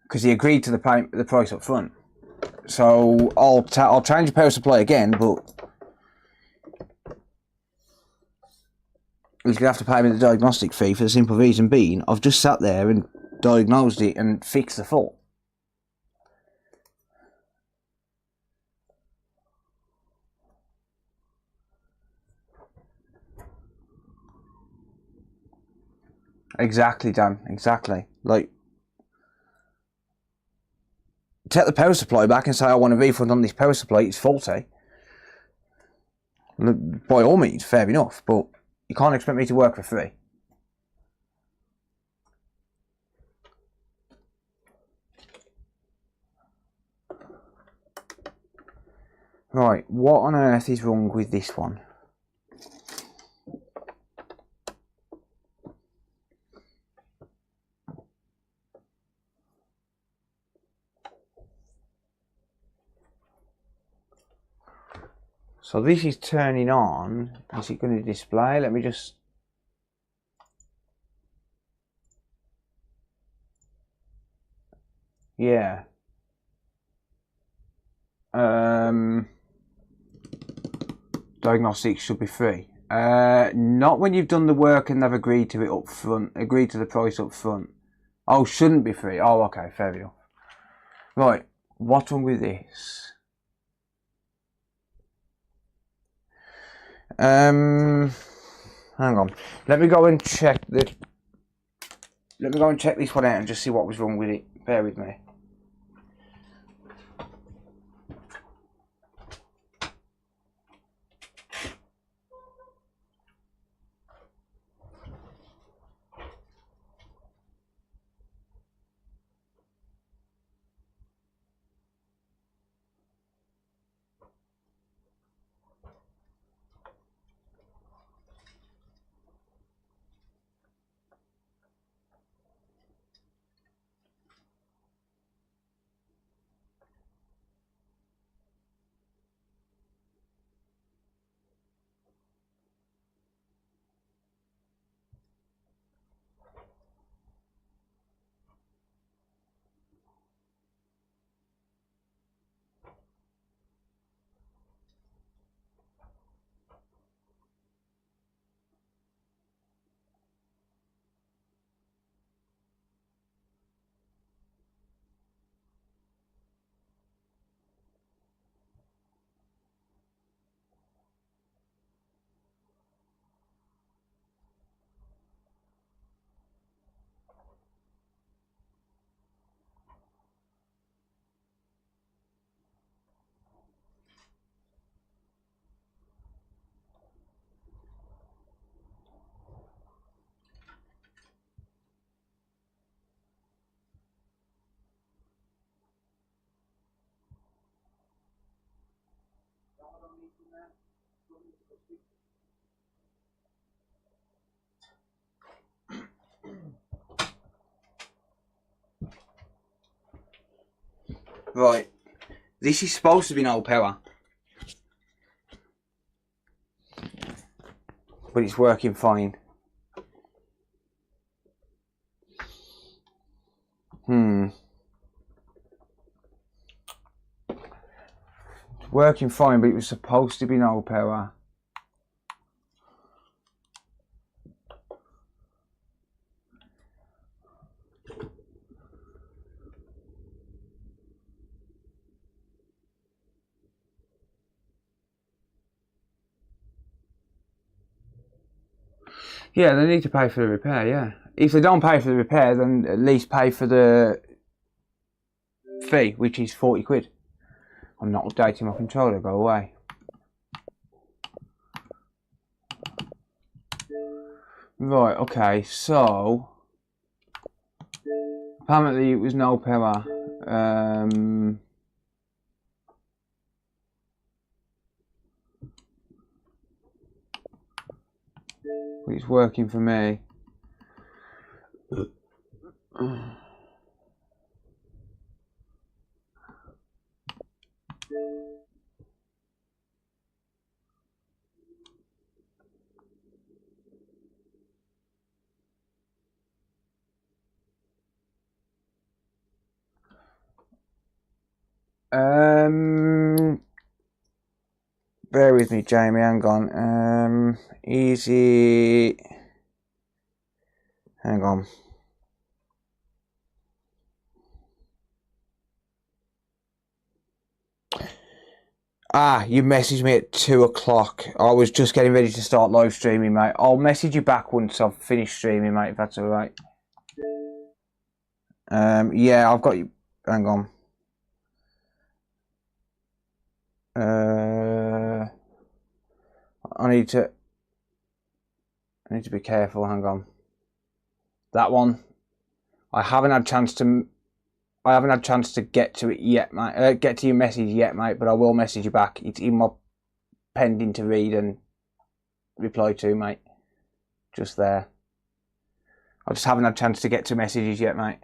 Because he agreed to the price up front. So I'll change the power supply again, but he's going to have to pay me the diagnostic fee for the simple reason being, I've just sat there and diagnosed it and fixed the fault. Exactly, Dan. Exactly. Like, take the power supply back and say, I want a refund on this power supply, it's faulty. By all means, fair enough, but you can't expect me to work for free. Right, what on earth is wrong with this one? So this is turning on. Is it going to display? Let me just... Yeah. Diagnostics should be free. Not when you've done the work and they've agreed to it up front. Agreed to the price up front. Oh, shouldn't be free. Oh, okay, fair enough. Right, what's wrong with this? Hang on. Let me go and check the. Let me go and check this one out and just see what was wrong with it. Bear with me. Right, this is supposed to be no power, but it's working fine. Working fine, but it was supposed to be no power. Yeah, they need to pay for the repair, yeah. If they don't pay for the repair, then at least pay for the fee, which is 40 quid. I'm not updating my controller, go away. Right, okay, so... apparently it was no power. It's working for me. Bear with me, Jamie, hang on. Easy. Hang on. Ah, you messaged me at 2 o'clock. I was just getting ready to start live streaming, mate. I'll message you back once I've finished streaming, mate, if that's alright. Yeah, I've got you. Hang on. I need to be careful, hang on. That one. I haven't had a chance to I haven't had a chance to get to it yet, mate. Get to your message yet, mate, but I will message you back. It's in my pending to read and reply to, mate. Just there. I just haven't had a chance to get to messages yet, mate.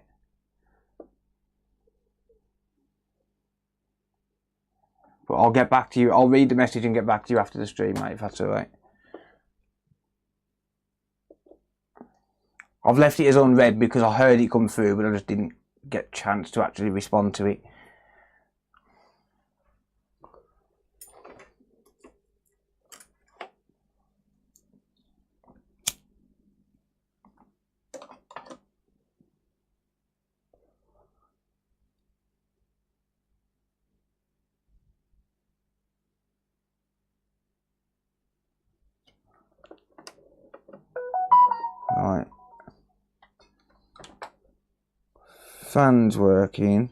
But I'll get back to you. I'll read the message and get back to you after the stream, mate, if that's alright. I've left it as unread because I heard it come through, but I just didn't get a chance to actually respond to it. Right. Fans working.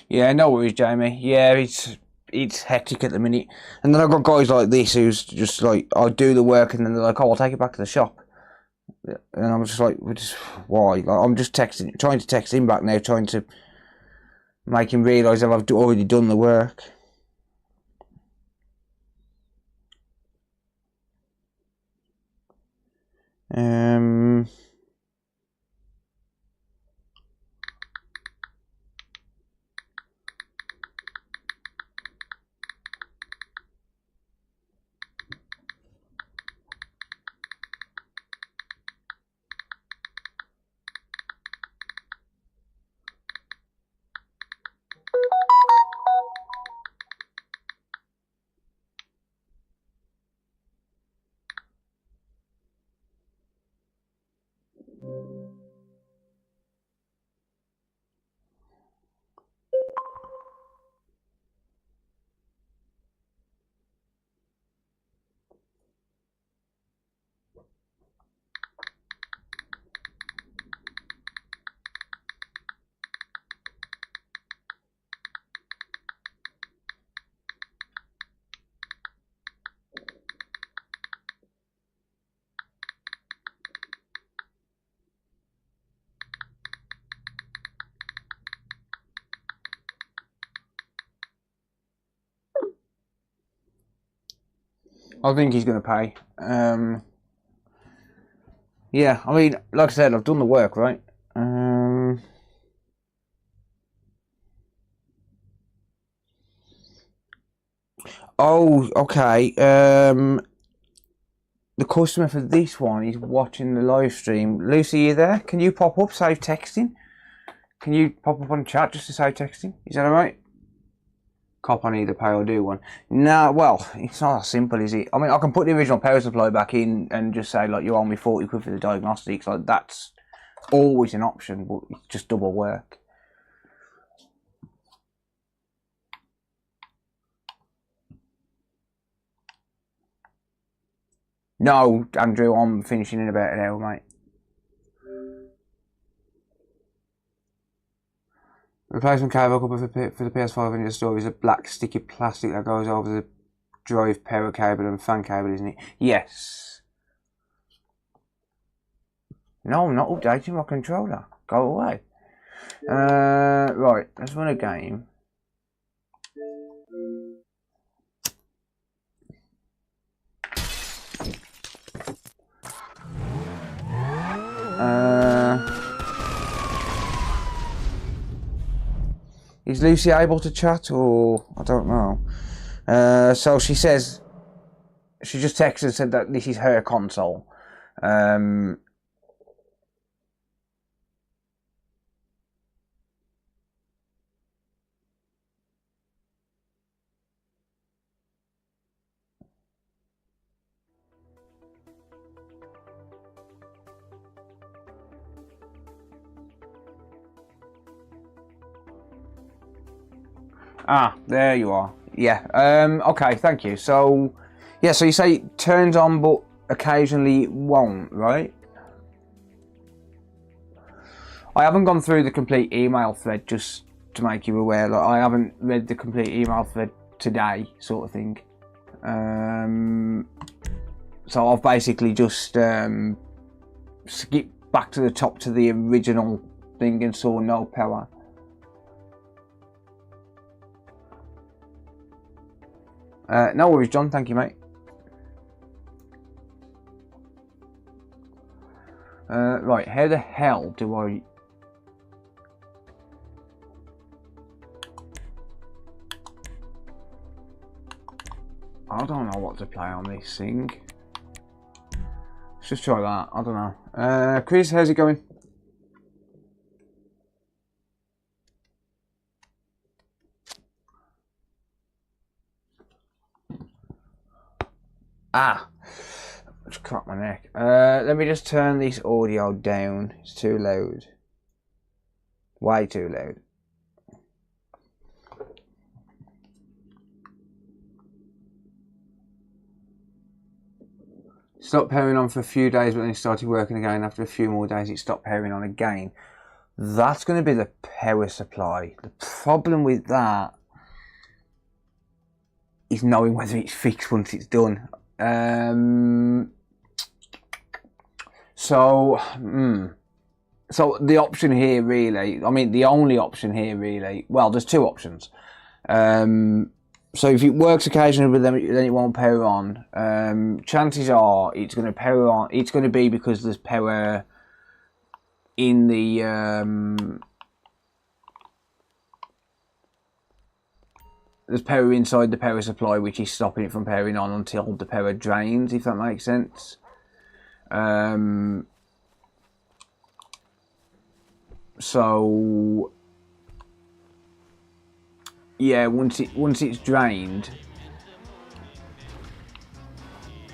Yeah, no worries, Jamie. Yeah, it's hectic at the minute. And then I've got guys like this who's just like, I'll do the work and then they're like, oh, I'll take it back to the shop. And I'm just like, why? Like, I'm just texting, trying to text him back now, trying to make him realise that I've already done the work. I think he's going to pay. Yeah, I mean, like I said, I've done the work, right? Oh, okay. The customer for this one is watching the live stream. Lucy, you there? Can you pop up, save texting? Can you pop up on chat just to save texting? Is that alright? Cop on either pay or do one. No, well, it's not that simple, is it? I mean, I can put the original power supply back in and just say, like, you owe me 40 quid for the diagnostics. Like, that's always an option, but it's just double work. No, Andrew, I'm finishing in about an hour, mate. Replacement cable cover for the PS5 in the store is a black sticky plastic that goes over the drive power cable and fan cable, isn't it? Yes. No, I'm not updating my controller. Go away. Right, let's run a game. Is Lucy able to chat, or I don't know. So she says, she just texted and said that this is her console. Ah, there you are. Yeah. Okay, thank you. So, yeah, so you say it turns on, but occasionally it won't, right? I haven't gone through the complete email thread, just to make you aware. Like, I haven't read the complete email thread today, sort of thing. So I've basically just skipped back to the top to the original thing and saw no power. No worries, John. Thank you, mate. Right, how the hell do I... I don't know what to play on this thing. Let's just try that. I don't know. Chris, how's it going? Ah, just cracked my neck. Let me just turn this audio down. It's too loud. Way too loud. Stopped powering on for a few days, but then it started working again. After a few more days, it stopped powering on again. That's going to be the power supply. The problem with that is knowing whether it's fixed once it's done. So the option here really, I mean the only option here really, well there's two options. So if it works occasionally but then it won't power on, chances are it's going to power on, it's going to be because there's power in the there's power inside the power supply which is stopping it from powering on until the power drains, if that makes sense. So yeah, once it's drained,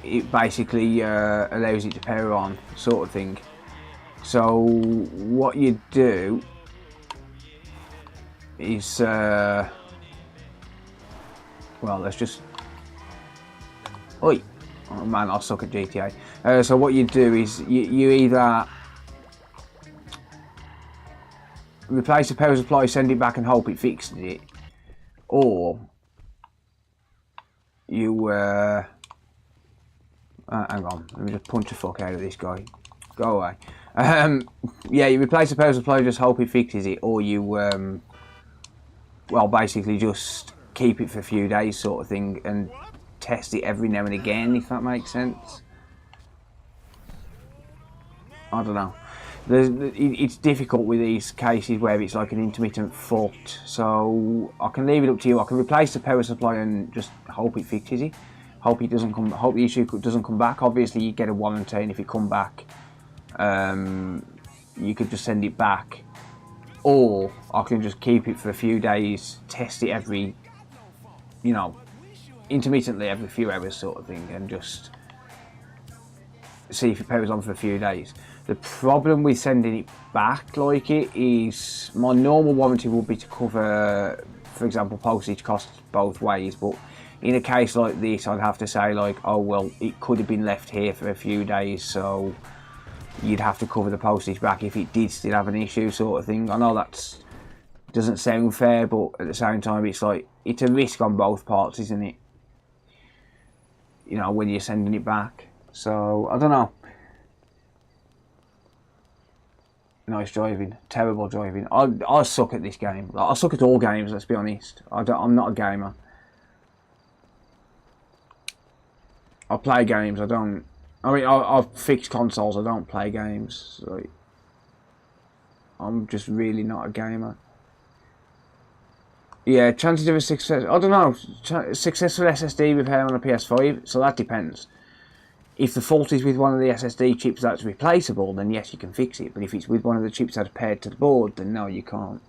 it basically allows it to power on, sort of thing. So what you do is well, let's just... Oi! Oh man, I suck at GTA. So what you do is you either replace the power supply, send it back and hope it fixes it, or you hang on, let me just punch the fuck out of this guy. Go away. Yeah, you replace the power supply, just hope it fixes it, or you well, basically just keep it for a few days, sort of thing, and test it every now and again, if that makes sense. I don't know. It's difficult with these cases where it's like an intermittent fault, so I can leave it up to you. I can replace the power supply and just hope it fixes it. Hope it doesn't come. Hope the issue doesn't come back. Obviously, you get a warranty, and if it come back, you could just send it back, or I can just keep it for a few days, test it every, you know, intermittently every few hours, sort of thing, and just see if it powers on for a few days. The problem with sending it back like it is, my normal warranty would be to cover, for example, postage costs both ways, but in a case like this, I'd have to say like, oh well, it could have been left here for a few days, so you'd have to cover the postage back if it did still have an issue, sort of thing. I know that doesn't sound fair, but at the same time, it's like, it's a risk on both parts, isn't it? You know, when you're sending it back. So, I don't know. Nice driving. Terrible driving. I suck at this game. I suck at all games, let's be honest. I'm not a gamer. I play games, I don't... I mean, I've fixed consoles, I don't play games. Like, I'm just really not a gamer. Yeah, chances of a success. I don't know. Successful SSD repair on a PS5. So that depends. If the fault is with one of the SSD chips that's replaceable, then yes, you can fix it. But if it's with one of the chips that's paired to the board, then no, you can't.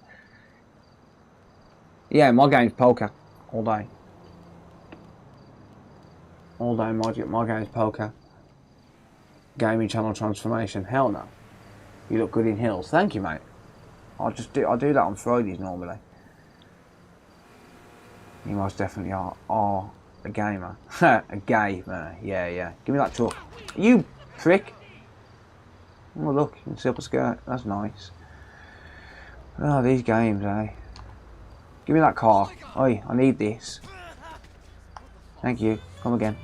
Yeah, my game's poker all day. All day, my game's poker. Gaming channel transformation. Hell no. You look good in heels. Thank you, mate. I do that on Fridays normally. You most definitely are a gamer. A gamer. Yeah. Give me that truck. You prick. Oh look, in silver skirt. That's nice. Oh, these games, eh? Give me that car. Oi, I need this. Thank you. Come again.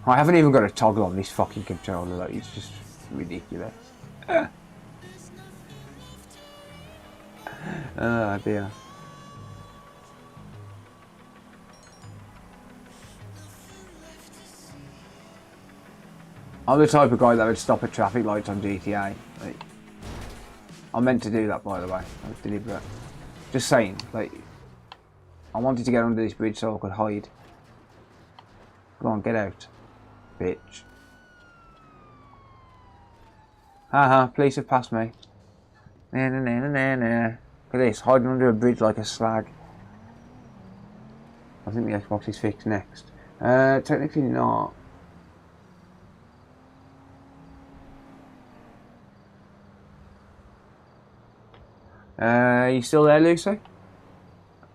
I haven't even got a toggle on this fucking controller, like, it's just ridiculous. Oh dear. I'm the type of guy that would stop at traffic lights on GTA. Like, I meant to do that, by the way. I was deliberate. Just saying, like, I wanted to get under this bridge so I could hide. Come on, get out. Bitch. Haha, police have passed me. Nah. Look at this, hiding under a bridge like a slag. I think the Xbox is fixed next. Technically not. You still there, Lucy?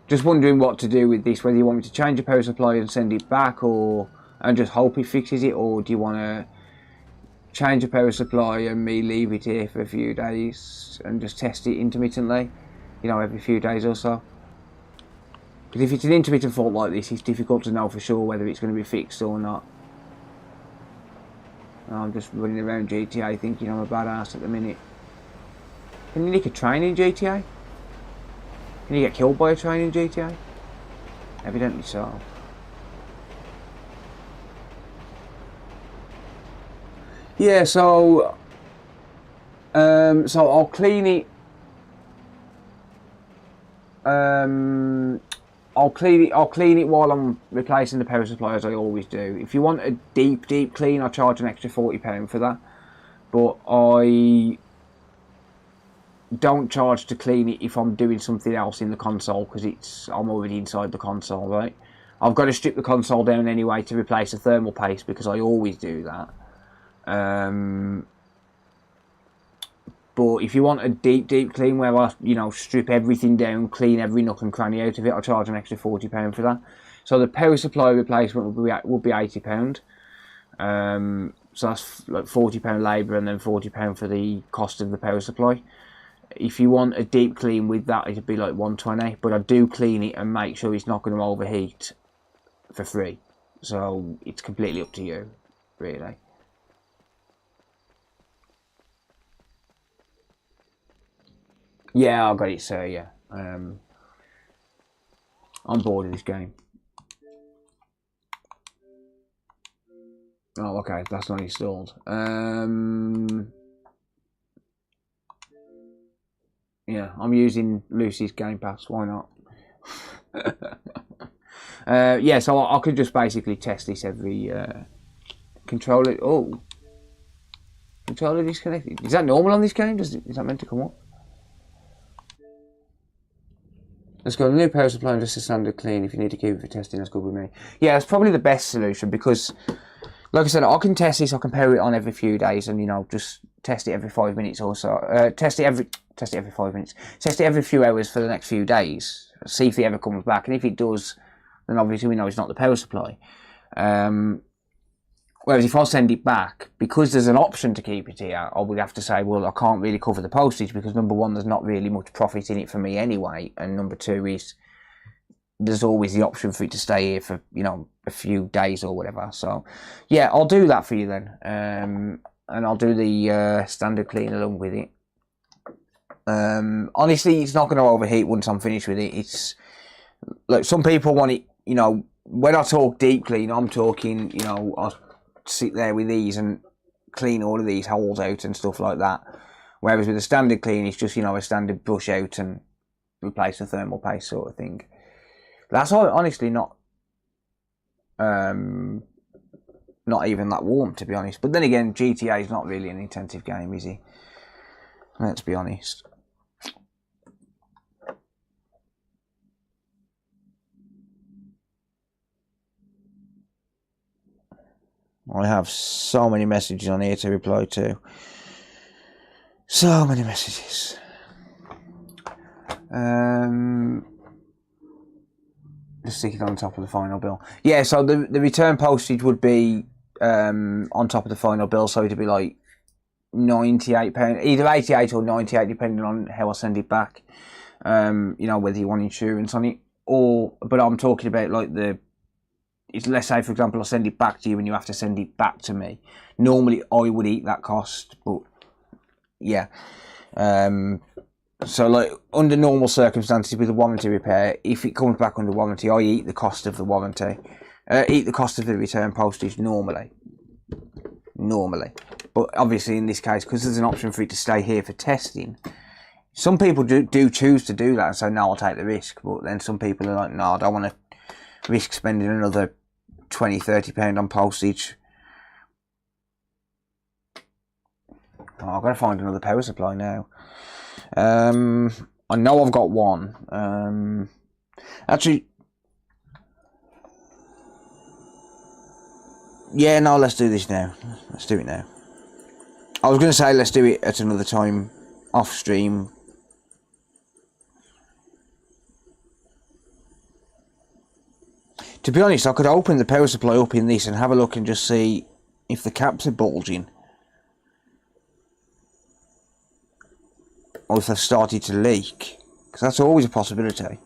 Just wondering what to do with this, whether you want me to change the power supply and send it back, or and just hope it fixes it, or do you want to change the power supply and me leave it here for a few days and just test it intermittently, you know, every few days or so? Because if it's an intermittent fault like this, it's difficult to know for sure whether it's going to be fixed or not. I'm just running around GTA thinking I'm a badass at the minute. Can you nick a train in GTA? Can you get killed by a train in GTA? Evidently so. Yeah, so I'll clean it. I'll clean it while I'm replacing the power supply, as I always do. If you want a deep clean, I'll charge an extra £40 for that. But I don't charge to clean it if I'm doing something else in the console, because I'm already inside the console, right? I've got to strip the console down anyway to replace the thermal paste, because I always do that. But if you want a deep clean where I, you know, strip everything down, clean every nook and cranny out of it, I'll charge an extra £40 for that. So the power supply replacement will be £80. So that's like £40 labour and then £40 for the cost of the power supply. If you want a deep clean with that, it'd be like £120. But I do clean it and make sure it's not going to overheat for free. So it's completely up to you, really. Yeah, I got it, sir, yeah. I'm bored of this game. Oh, okay, that's not installed. Yeah, I'm using Lucy's Game Pass, why not? Yeah, so I could just basically test this every... controller... Oh. Controller disconnected. Is that normal on this game? Is that meant to come up? Let's go. The new power supply and just a standard clean. If you need to keep it for testing, that's good with me. Yeah, that's probably the best solution, because, like I said, I can test this. I can pair it on every few days, and, you know, just test it every 5 minutes or so. Test it every 5 minutes. Test it every few hours for the next few days. See if it ever comes back, and if it does, then obviously we know it's not the power supply. Whereas if I send it back, because there's an option to keep it here, I would have to say, well, I can't really cover the postage, because number one, there's not really much profit in it for me anyway, and number two is there's always the option for it to stay here for, you know, a few days or whatever. So yeah, I'll do that for you then, and I'll do the standard clean along with it. Honestly, it's not going to overheat once I'm finished with it. It's like, some people want it, you know, when I talk deep clean, I'm talking, you know, I'll sit there with these and clean all of these holes out and stuff like that. Whereas with a standard clean, it's just, you know, a standard brush out and replace the thermal paste sort of thing. That's honestly not even that warm, to be honest. But then again, GTA is not really an intensive game, is he? Let's be honest. I have so many messages on here to reply to. So many messages. Just stick it on top of the final bill. Yeah, so the return postage would be on top of the final bill, so it'd be like £98, either 88 or 98, depending on how I send it back. You know, whether you want insurance on it, but I'm talking about like let's say, for example, I send it back to you and you have to send it back to me. Normally, I would eat that cost, but yeah. So, like, under normal circumstances with a warranty repair, if it comes back under warranty, I eat the cost of the warranty. Eat the cost of the return postage normally. But obviously, in this case, because there's an option for it to stay here for testing, some people do choose to do that and say, no, I'll take the risk. But then some people are like, no, I don't want to risk spending another £20-30 on postage. Oh, I've got to find another power supply now. I know I've got one. Actually, yeah, no, let's do this now. Let's do it now. I was going to say let's do it at another time, off stream. To be honest, I could open the power supply up in this and have a look and just see if the caps are bulging. Or if they've started to leak. Because that's always a possibility.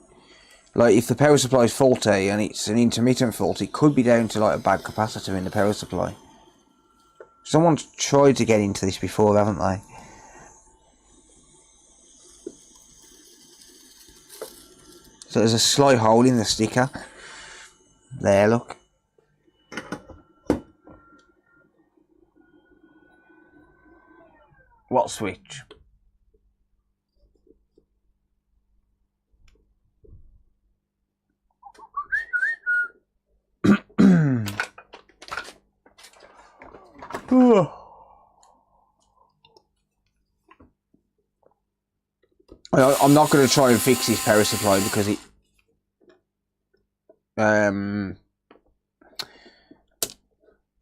Like, if the power supply is faulty and it's an intermittent fault, it could be down to like a bad capacitor in the power supply. Someone's tried to get into this before, haven't they? So there's a slight hole in the sticker. There, look. What switch? I'm not going to try and fix this power supply because it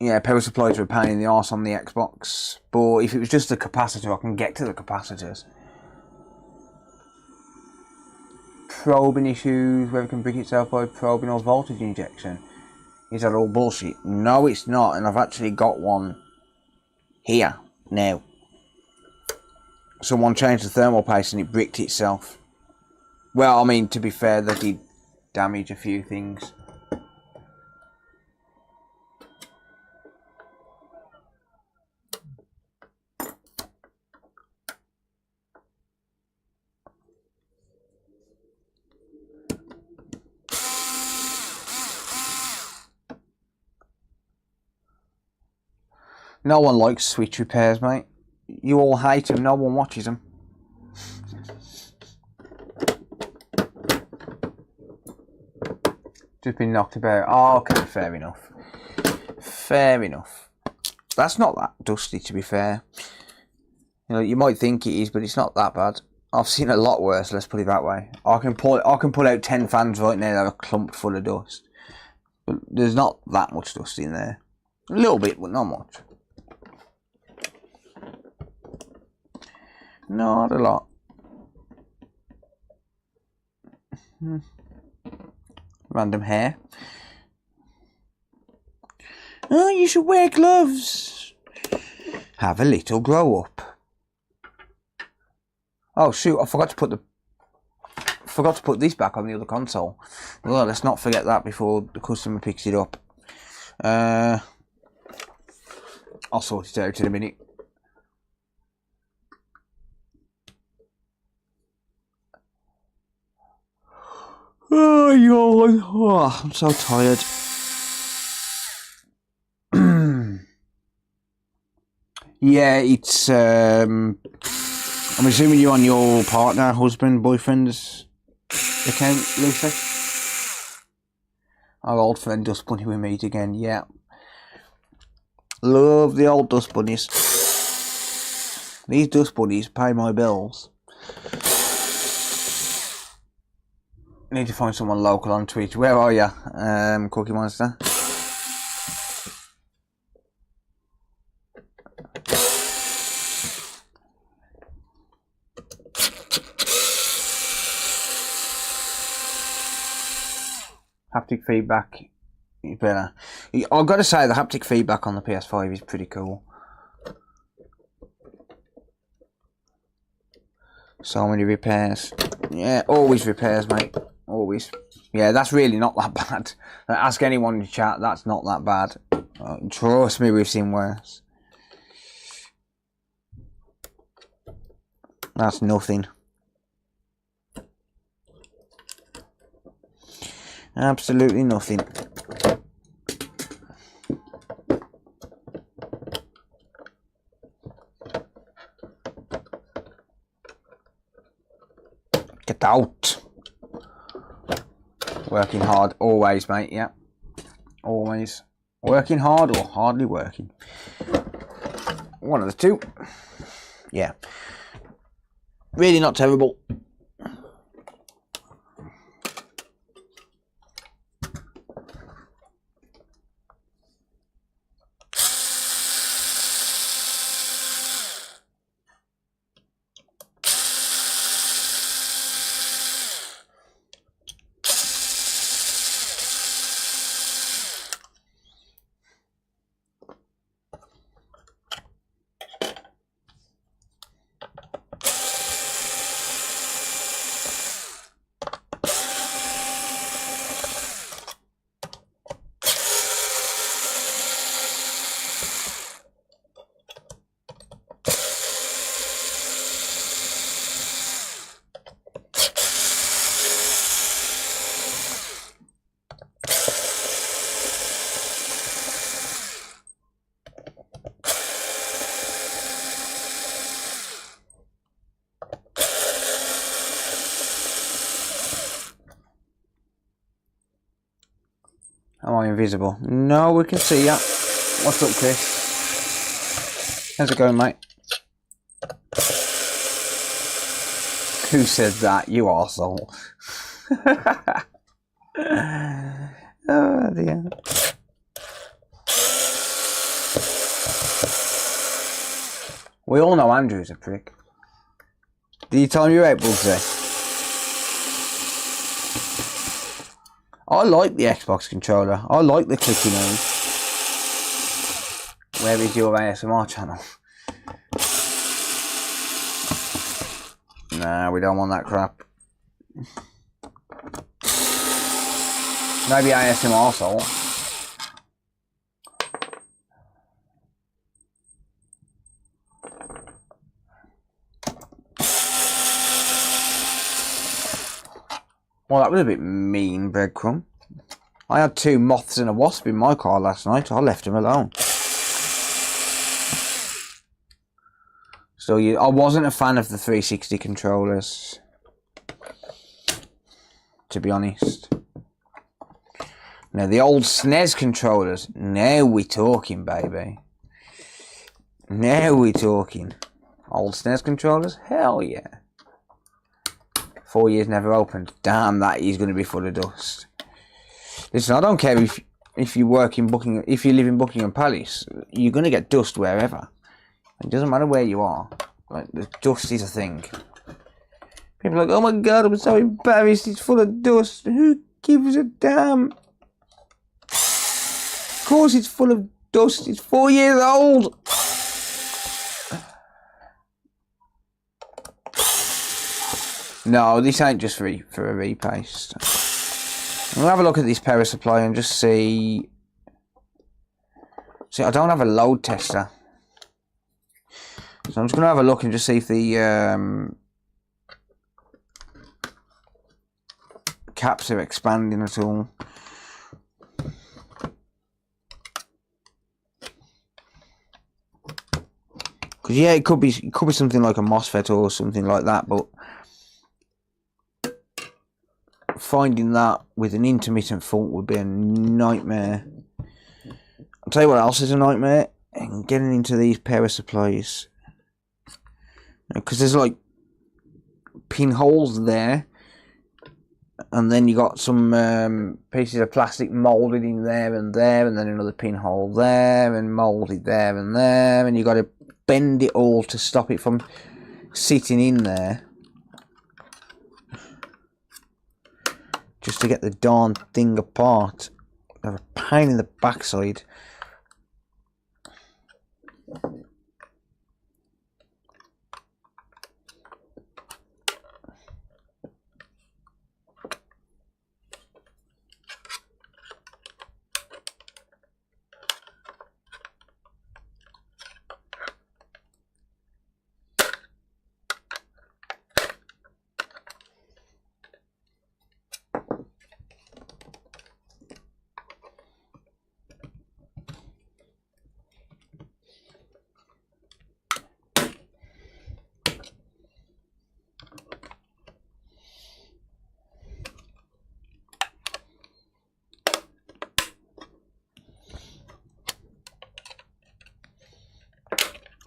yeah, power supplies are a pain in the arse on the Xbox, but if it was just a capacitor, I can get to the capacitors. Probing issues, whether it can break itself by probing or voltage injection. Is that all bullshit? No, it's not, and I've actually got one here now. Someone changed the thermal paste and it bricked itself. Well, I mean, to be fair, they did damage a few things. No one likes switch repairs, mate. You all hate them, no one watches them. Just been knocked about. Oh, okay, fair enough. Fair enough. That's not that dusty, to be fair. You know, you might think it is, but it's not that bad. I've seen a lot worse, let's put it that way. I can pull out 10 fans right now that are clumped full of dust. But there's not that much dust in there. A little bit, but not much. Not a lot. Random hair. Oh, you should wear gloves. Have a little grow up. Oh shoot, I forgot to put this back on the other console. Well, let's not forget that before the customer picks it up. I'll sort it out in a minute. Oh, yawn. Oh, I'm so tired. Yeah, it's I'm assuming you're on your partner, husband, boyfriend's account, Lucy? Our old friend Dust Bunny we meet again, yeah. Love the old Dust Bunnies. These Dust Bunnies pay my bills. Need to find someone local on Twitch. Where are you, Cookie Monster? Haptic feedback is better. I've got to say the haptic feedback on the PS5 is pretty cool. So many repairs. Yeah, always repairs, mate. Always. Yeah, that's really not that bad. Ask anyone in the chat, that's not that bad. Trust me, we've seen worse. That's nothing. Absolutely nothing. Get out. Working hard, always, mate, yeah. Always. Working hard or hardly working. One of the two. Yeah. Really not terrible. Am I invisible? No, we can see ya. What's up, Chris? How's it going, mate? Who said that? You arsehole. Oh, dear. We all know Andrew's a prick. Did you tell him you're out, Bugsy? I like the Xbox controller. I like the clicky noise. Where is your ASMR channel? Nah, we don't want that crap. Maybe ASMR Soul. Well, that was a bit mean, Breadcrumb. I had 2 moths and a wasp in my car last night. I left them alone. So I wasn't a fan of the 360 controllers, to be honest. Now, the old SNES controllers, now we're talking, baby. Now we're talking. Old SNES controllers? Hell yeah. 4 years never opened. Damn, that is going to be full of dust. Listen, I don't care if you work in if you live in Buckingham Palace, you're going to get dust wherever. It doesn't matter where you are. Like, the dust is a thing. People are like, oh my god, I'm so embarrassed. It's full of dust. Who gives a damn? Of course, it's full of dust. It's 4 years old. No, this ain't just for a repaste. We'll have a look at this power supply and just see. See, I don't have a load tester. So I'm just going to have a look and just see if the caps are expanding at all. Because yeah, it could be something like a MOSFET or something like that, but finding that with an intermittent fault would be a nightmare. I'll tell you what else is a nightmare, and getting into these power supplies, because there's like pinholes there, and then you got some pieces of plastic molded in there, and then another pinhole there, and molded there, and you got to bend it all to stop it from sitting in there, just to get the darn thing apart. They're a pain in the backside.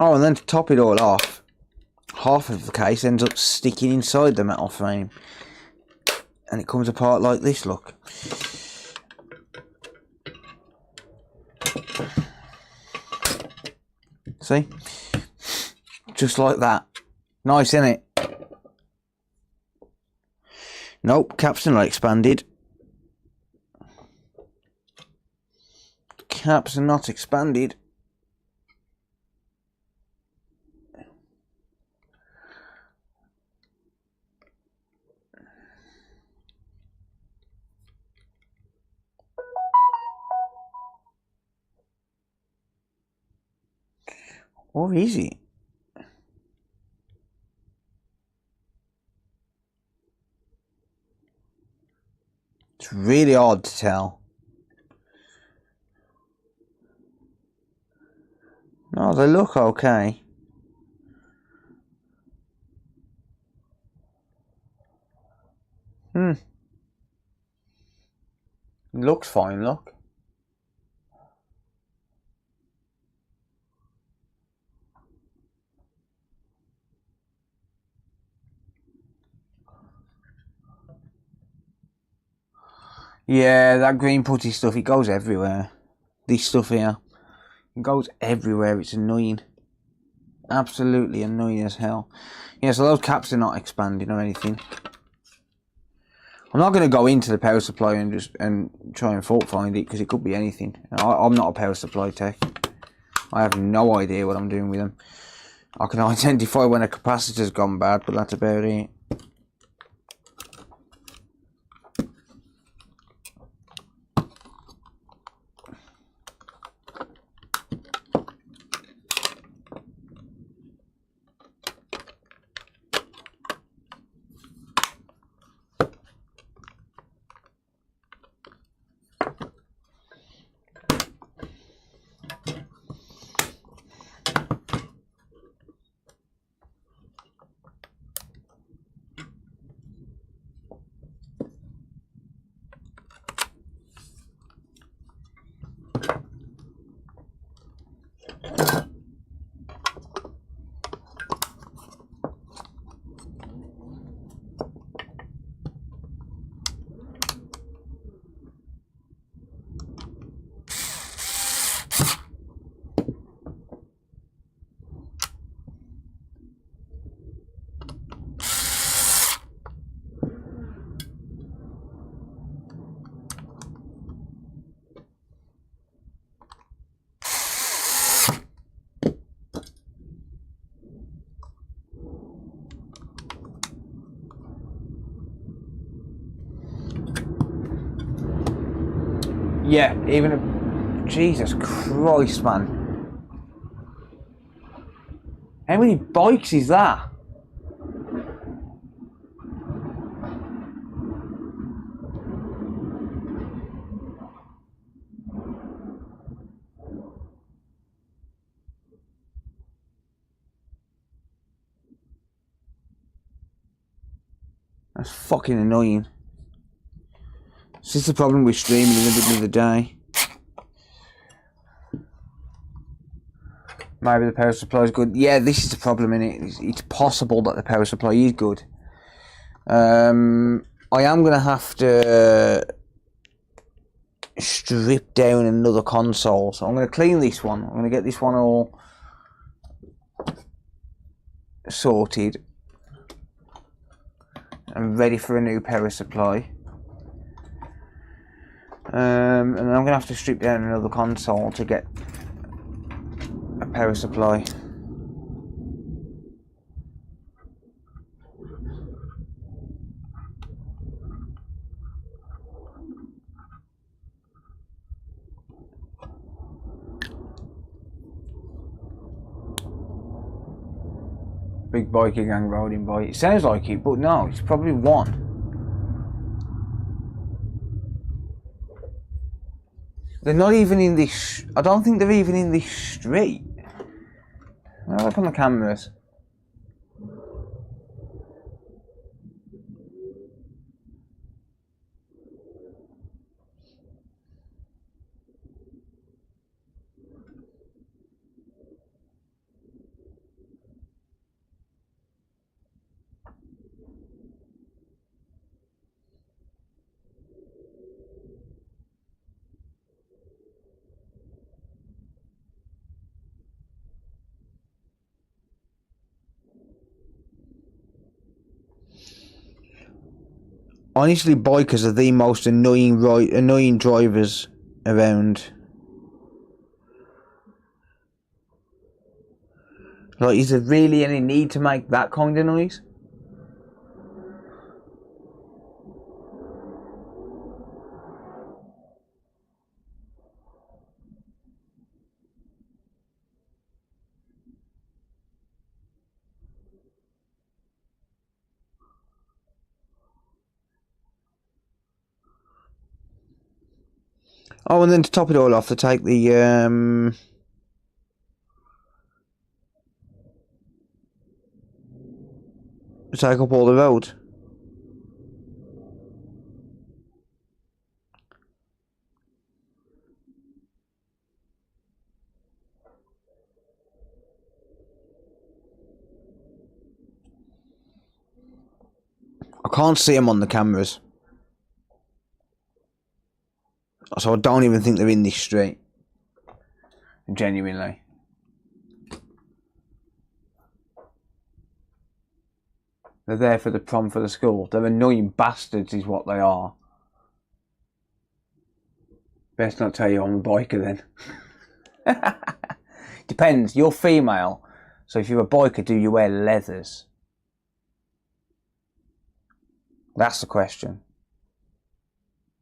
Oh, and then to top it all off, half of the case ends up sticking inside the metal frame, and it comes apart like this, look. See? Just like that. Nice, isn't it? Nope, caps are not expanded. Caps are not expanded. Or is it? It's really hard to tell. No, they look okay. Looks fine, look. Yeah, that green putty stuff, it goes everywhere. This stuff here, it goes everywhere. It's annoying. Absolutely annoying as hell. Yeah, so those caps are not expanding or anything. I'm not going to go into the power supply and try and fault find it, because it could be anything. I'm not a power supply tech. I have no idea what I'm doing with them. I can identify when a capacitor's gone bad, but that's about it. Yeah, even a... Jesus Christ, man. How many bikes is that? That's fucking annoying. This is the problem with streaming in the middle of the day. Maybe the power supply is good. Yeah, this is the problem in it. It's possible that the power supply is good. I am going to have to strip down another console. So I'm going to clean this one. I'm going to get this one all sorted and ready for a new power supply. And then I'm going to have to strip down another console to get a power supply. Big biker gang riding by. It sounds like it, but no, it's probably one. They're not even in this. I don't think they're even in this street. I'll look on the cameras. Honestly, bikers are the most annoying drivers around. Like, is there really any need to make that kind of noise? Oh, and then to top it all off, they take the take up all the road. I can't see them on the cameras, so I don't even think they're in this street. Genuinely. They're there for the prom for the school. They're annoying bastards is what they are. Best not tell you I'm a biker then. Depends. You're female. So if you're a biker, do you wear leathers? That's the question.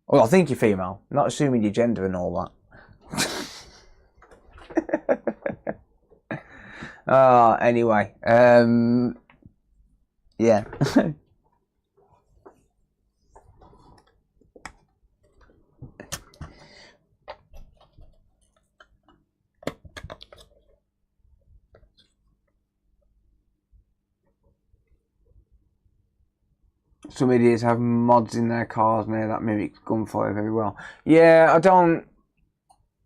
Well, I think you're female. Not assuming your gender and all that. Anyway. Yeah. Some idiots have mods in their cars now that mimics gunfire very well. Yeah, I don't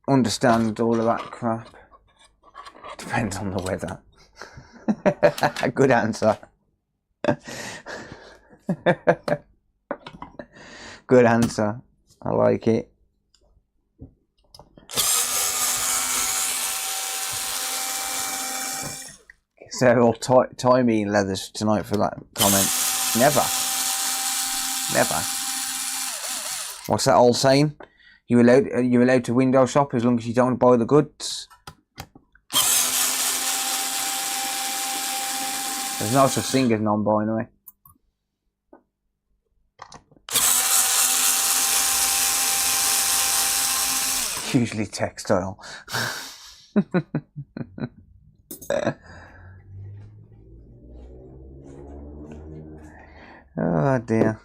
understand all of that crap. Depends on the weather. Good answer. Good answer. I like it. So they're all tie me in leathers tonight for that comment. Never. Never. What's that old saying? You're allowed to window shop as long as you don't buy the goods. There's no such thing as non-binary. Usually textile. Oh dear.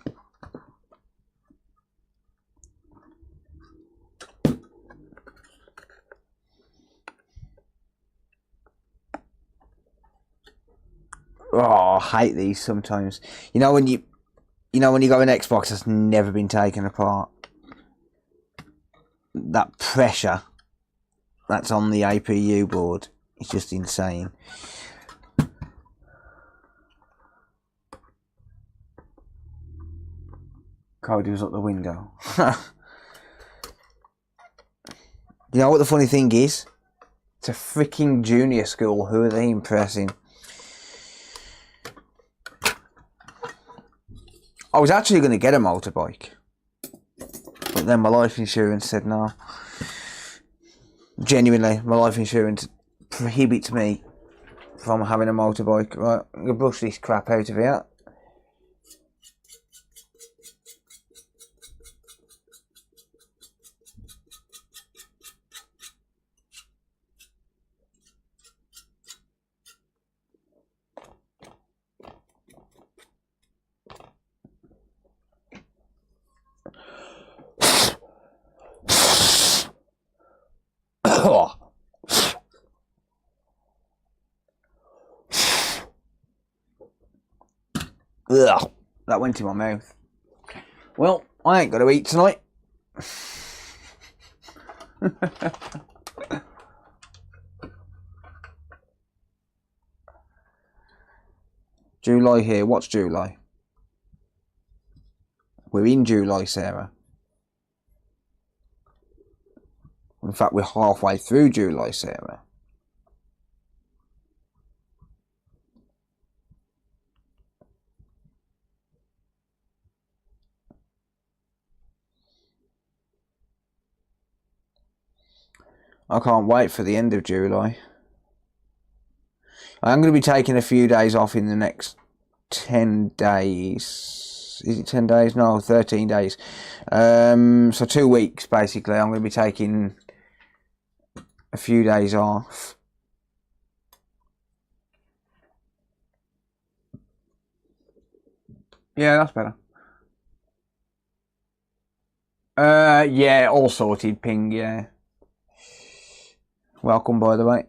Oh, I hate these sometimes. You know when you You know when you go an Xbox that's never been taken apart? That pressure that's on the APU board is just insane. Cody was up the window. You know what the funny thing is? It's a freaking junior school. Who are they impressing? I was actually going to get a motorbike, but then my life insurance said no. Genuinely, my life insurance prohibits me from having a motorbike. Right, I'm going to brush this crap out of here. Ugh, that went in my mouth. Well, I ain't got to eat tonight. July here. What's July? We're in July, Sarah. In fact, we're halfway through July, Sarah. I can't wait for the end of July. I'm going to be taking a few days off in the next 10 days. Is it 10 days? No, 13 days. So 2 weeks, basically. I'm going to be taking a few days off. Yeah, that's better. Yeah, all sorted, ping, yeah. Welcome, by the way.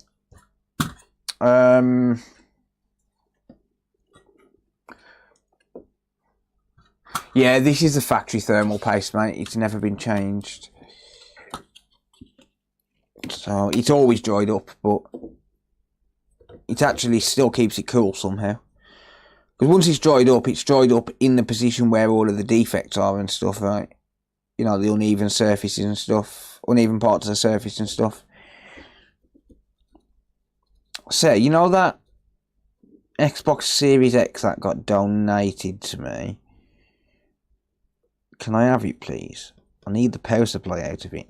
Yeah, this is the factory thermal paste, mate. It's never been changed. So, it's always dried up, but it actually still keeps it cool somehow. Because once it's dried up in the position where all of the defects are and stuff, right? You know, the uneven surfaces and stuff. Uneven parts of the surface and stuff. So, you know that Xbox Series X that got donated to me? Can I have it, please? I need the power supply out of it.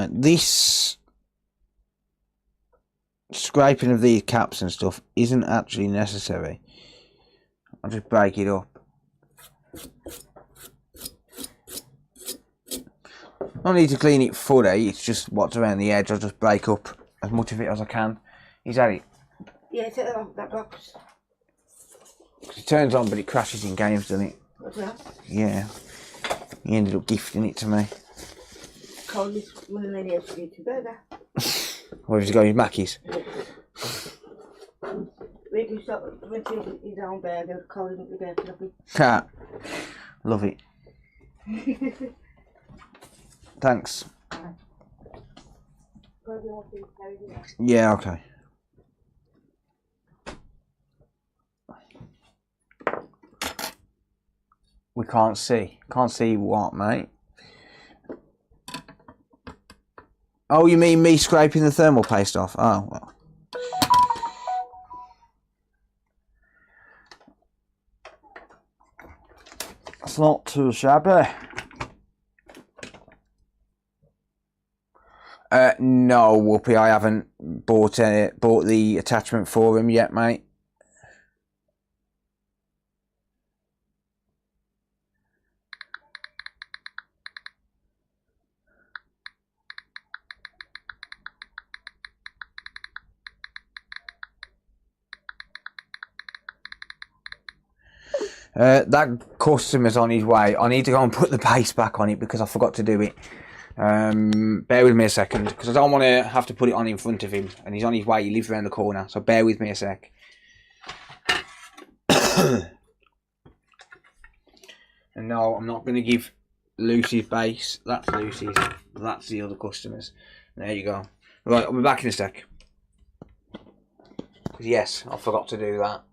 This scraping of these caps and stuff isn't actually necessary. I'll just break it up. I don't need to clean it fully, it's just what's around the edge. I'll just break up as much of it as I can. Is that it? Yeah, take that off that box. It turns on but it crashes in games, doesn't it? What's that? Yeah. He ended up gifting it to me. Call this one lady else to get to burger. Where did he go? His Mackey's? Wait till you stop with his own burger, call him the burger. Ha! Love it. Thanks. Yeah, okay. We can't see. Can't see what, mate? Oh, you mean me scraping the thermal paste off? Oh, well. That's not too shabby. No, Whoopi, I haven't bought the attachment for him yet, mate. That customer's on his way. I need to go and put the base back on it because I forgot to do it. Bear with me a second because I don't want to have to put it on in front of him, and he's on his way. He lives around the corner, so bear with me a sec. And no, I'm not going to give Lucy's base. That's Lucy's. That's the other customers. There you go. Right, I'll be back in a sec. Yes, I forgot to do that.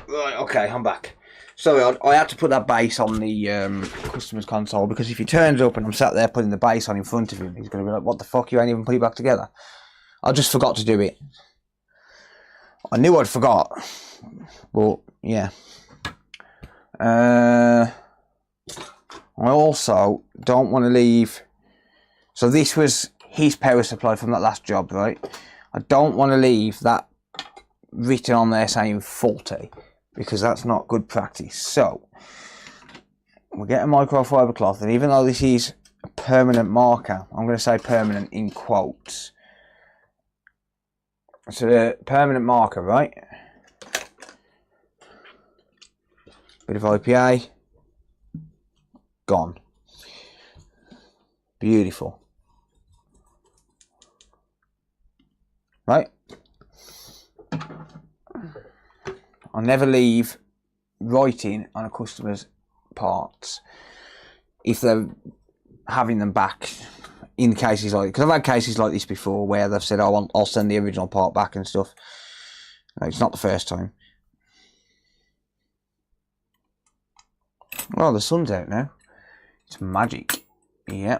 Right, okay, I'm back. Sorry, I had to put that base on the customer's console because if he turns up and I'm sat there putting the base on in front of him, he's going to be like, what the fuck, you ain't even put it back together? I just forgot to do it. I knew I'd forgot, but yeah. I also don't want to leave. So this was his power supply from that last job, right? I don't want to leave that written on there saying faulty because that's not good practice. So we'll get a microfiber cloth, and even though this is a permanent marker, I'm going to say permanent in quotes. So the permanent marker, right? Bit of IPA. Gone. Beautiful. Right? I'll never leave writing on a customer's parts if they're having them back in cases like, because I've had cases like this before where they've said, oh, I'll send the original part back and stuff. No, it's not the first time. Well, the sun's out now. It's magic. Yeah.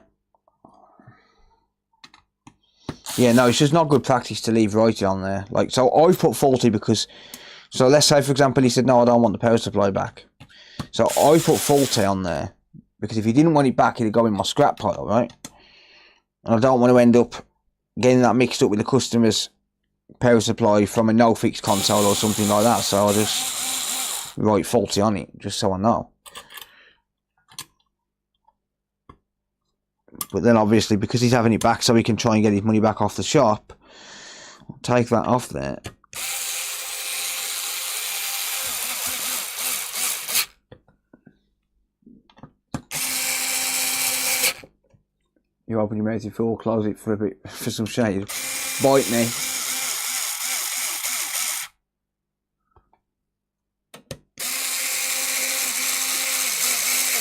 Yeah, no, it's just not good practice to leave writing on there. Like, so I put faulty because, so let's say, for example, he said, no, I don't want the power supply back. So I put faulty on there because if he didn't want it back, it'd go in my scrap pile, right? And I don't want to end up getting that mixed up with the customer's power supply from a no-fix console or something like that. So I'll just write faulty on it, just so I know. But then obviously, because he's having it back so he can try and get his money back off the shop, I'll take that off there. You open your mouth, you full, close it for a bit, for some shade. Bite me.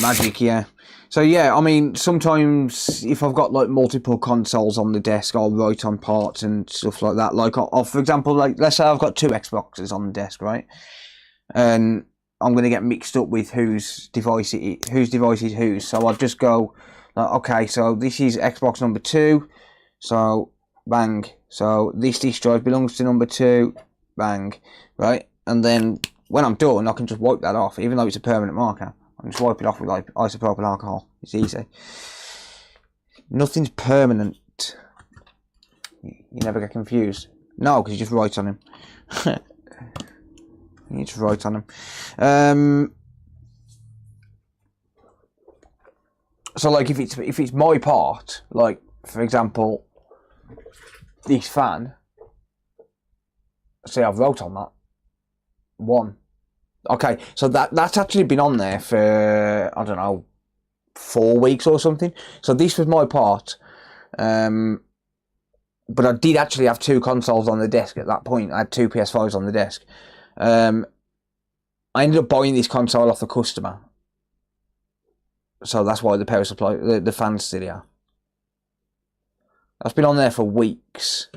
Magic, yeah. So yeah, I mean, sometimes if I've got like multiple consoles on the desk, I'll write on parts and stuff like that. Like, I'll, for example, like let's say I've got 2 Xboxes on the desk, right? And I'm going to get mixed up with whose device is whose. So I'll just go, like, okay, so this is Xbox number 2, so bang. So this disk drive belongs to number 2, bang, right? And then when I'm done, I can just wipe that off, even though it's a permanent marker. I can just wipe it off with like isopropyl alcohol. It's easy. Nothing's permanent. You never get confused. No, because you just write on him. You just write on him. So like if it's my part, like for example, this fan. See, I've wrote on that. 1. Okay, so that's actually been on there for I don't know 4 weeks or something. So this was my part. But I did actually have 2 consoles on the desk at that point. I had 2 PS5s on the desk. I ended up buying this console off the customer. So that's why the power supply, the fan's still here. That's been on there for weeks.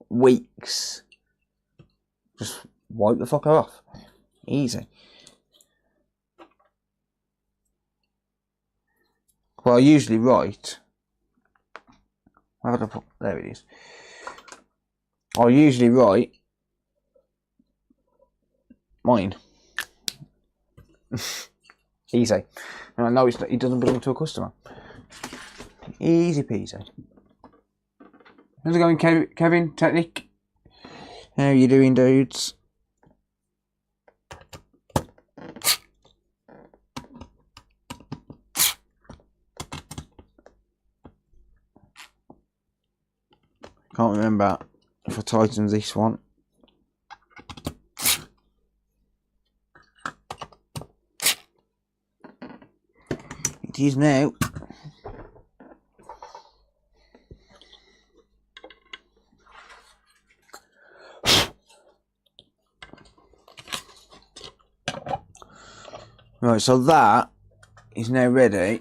Weeks. Just wipe the fucker off. Easy. Well, I usually write. Where did I put? There it is. I usually write mine. Easy. And I know it doesn't belong to a customer. Easy peasy. How's it going, Kevin? Technic? How you doing, dudes? Can't remember if I tightened this one. It is now. Right, so that is now ready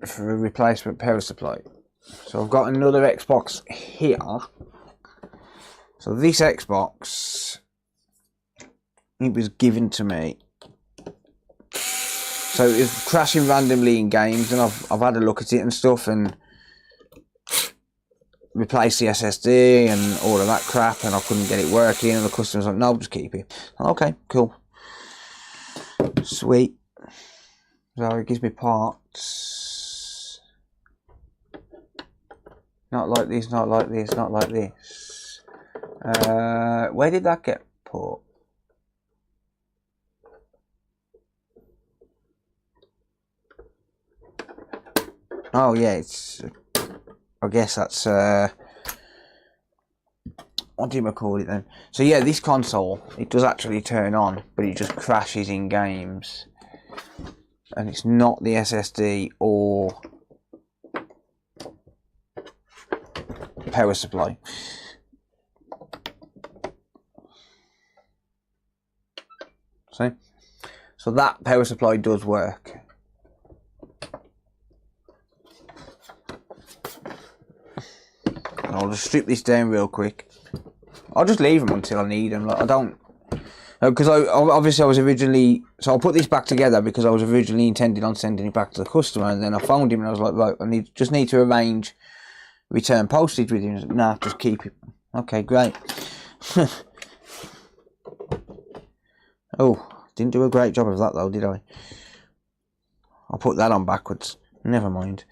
for a replacement power supply. So I've got another Xbox here. So this Xbox, it was given to me. So it was crashing randomly in games, and I've had a look at it and stuff, and replaced the SSD and all of that crap, and I couldn't get it working, and the customer's like, no, just keep it. Okay, cool. Sweet. So it gives me parts. Not like this, not like this, not like this. Where did that get put? Oh yeah, it's. I guess that's. What do you call it then? So yeah, this console, it does actually turn on, but it just crashes in games. And it's not the SSD or power supply. See? So that power supply does work. And I'll just strip this down real quick. I'll just leave them until I need them. Like, I don't, because obviously I was originally, so I'll put this back together because I was originally intending on sending it back to the customer, and then I phoned him and I was like, right, I just need to arrange return postage with him. He said, nah, just keep it. Okay, great. Oh, didn't do a great job of that though, did I? I'll put that on backwards. Never mind.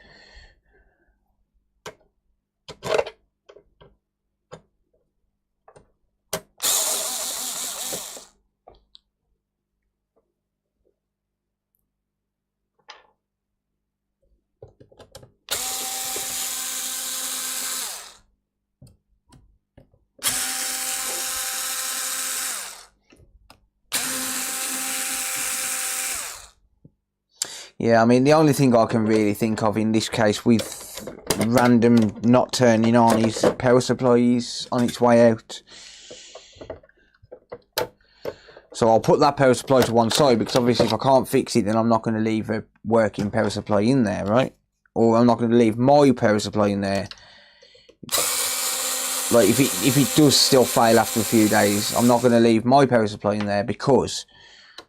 Yeah, I mean, the only thing I can really think of in this case with random not turning on is power supplies on its way out. So I'll put that power supply to one side, because obviously if I can't fix it, then I'm not going to leave a working power supply in there, right? Or I'm not going to leave my power supply in there. Like, if it does still fail after a few days, I'm not going to leave my power supply in there, because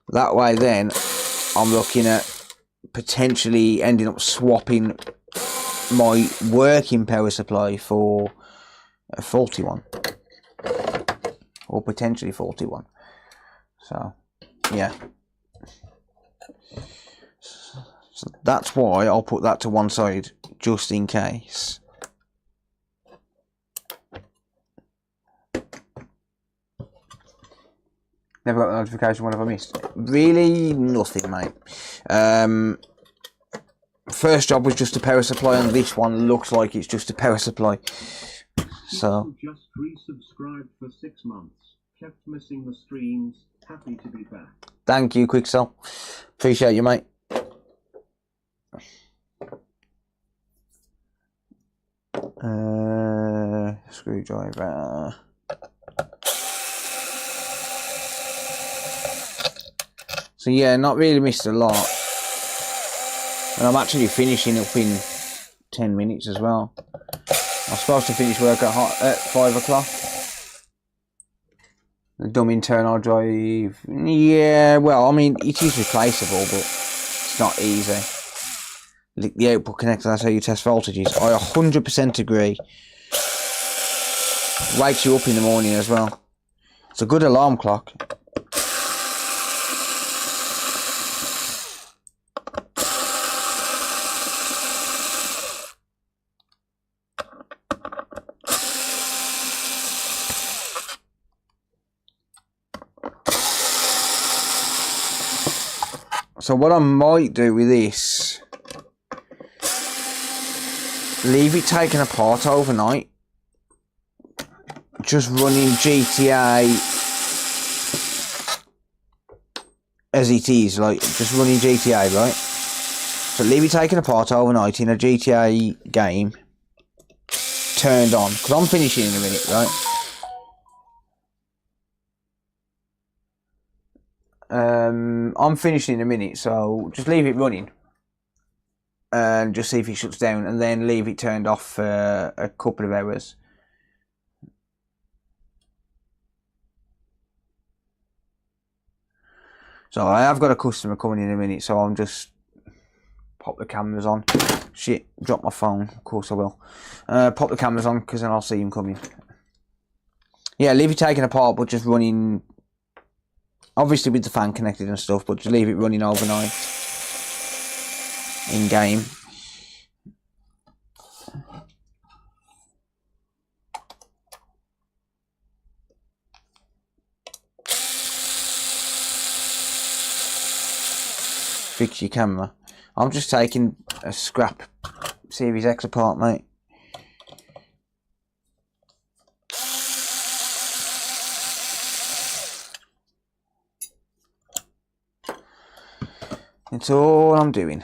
that way then I'm looking at potentially ending up swapping my working power supply for a faulty one, or potentially faulty one. So yeah, So that's why I'll put that to one side, just in case. Never got the notification. What have I missed? Really, nothing, mate. First job was just a power supply, and this one looks like it's just a power supply. So. Just resubscribed for 6 months. Kept missing the streams. Happy to be back. Thank you, Quicksell. Appreciate you, mate. Screwdriver. So yeah, not really missed a lot. And I'm actually finishing up in 10 minutes as well. I'm supposed to finish work at 5 o'clock. The dumb internal drive. Yeah, well, I mean, it is replaceable, but it's not easy. The output connector, that's how you test voltages. I 100% agree. Wakes you up in the morning as well. It's a good alarm clock. So what I might do with this, leave it taken apart overnight, just running GTA as it is, like just running GTA, right? So leave it taken apart overnight in a GTA game, turned on, because I'm finishing in a minute, right? I'm finishing in a minute, so just leave it running and just see if it shuts down, and then leave it turned off for a couple of hours. So I have got a customer coming in a minute, so I'm just pop the cameras on. Shit, drop my phone. Of course I will. Pop the cameras on, because then I'll see him coming. Yeah, leave it taken apart, but just running. Obviously with the fan connected and stuff, but just leave it running overnight in game. Fix your camera. I'm just taking a scrap Series X apart, mate. It's all I'm doing.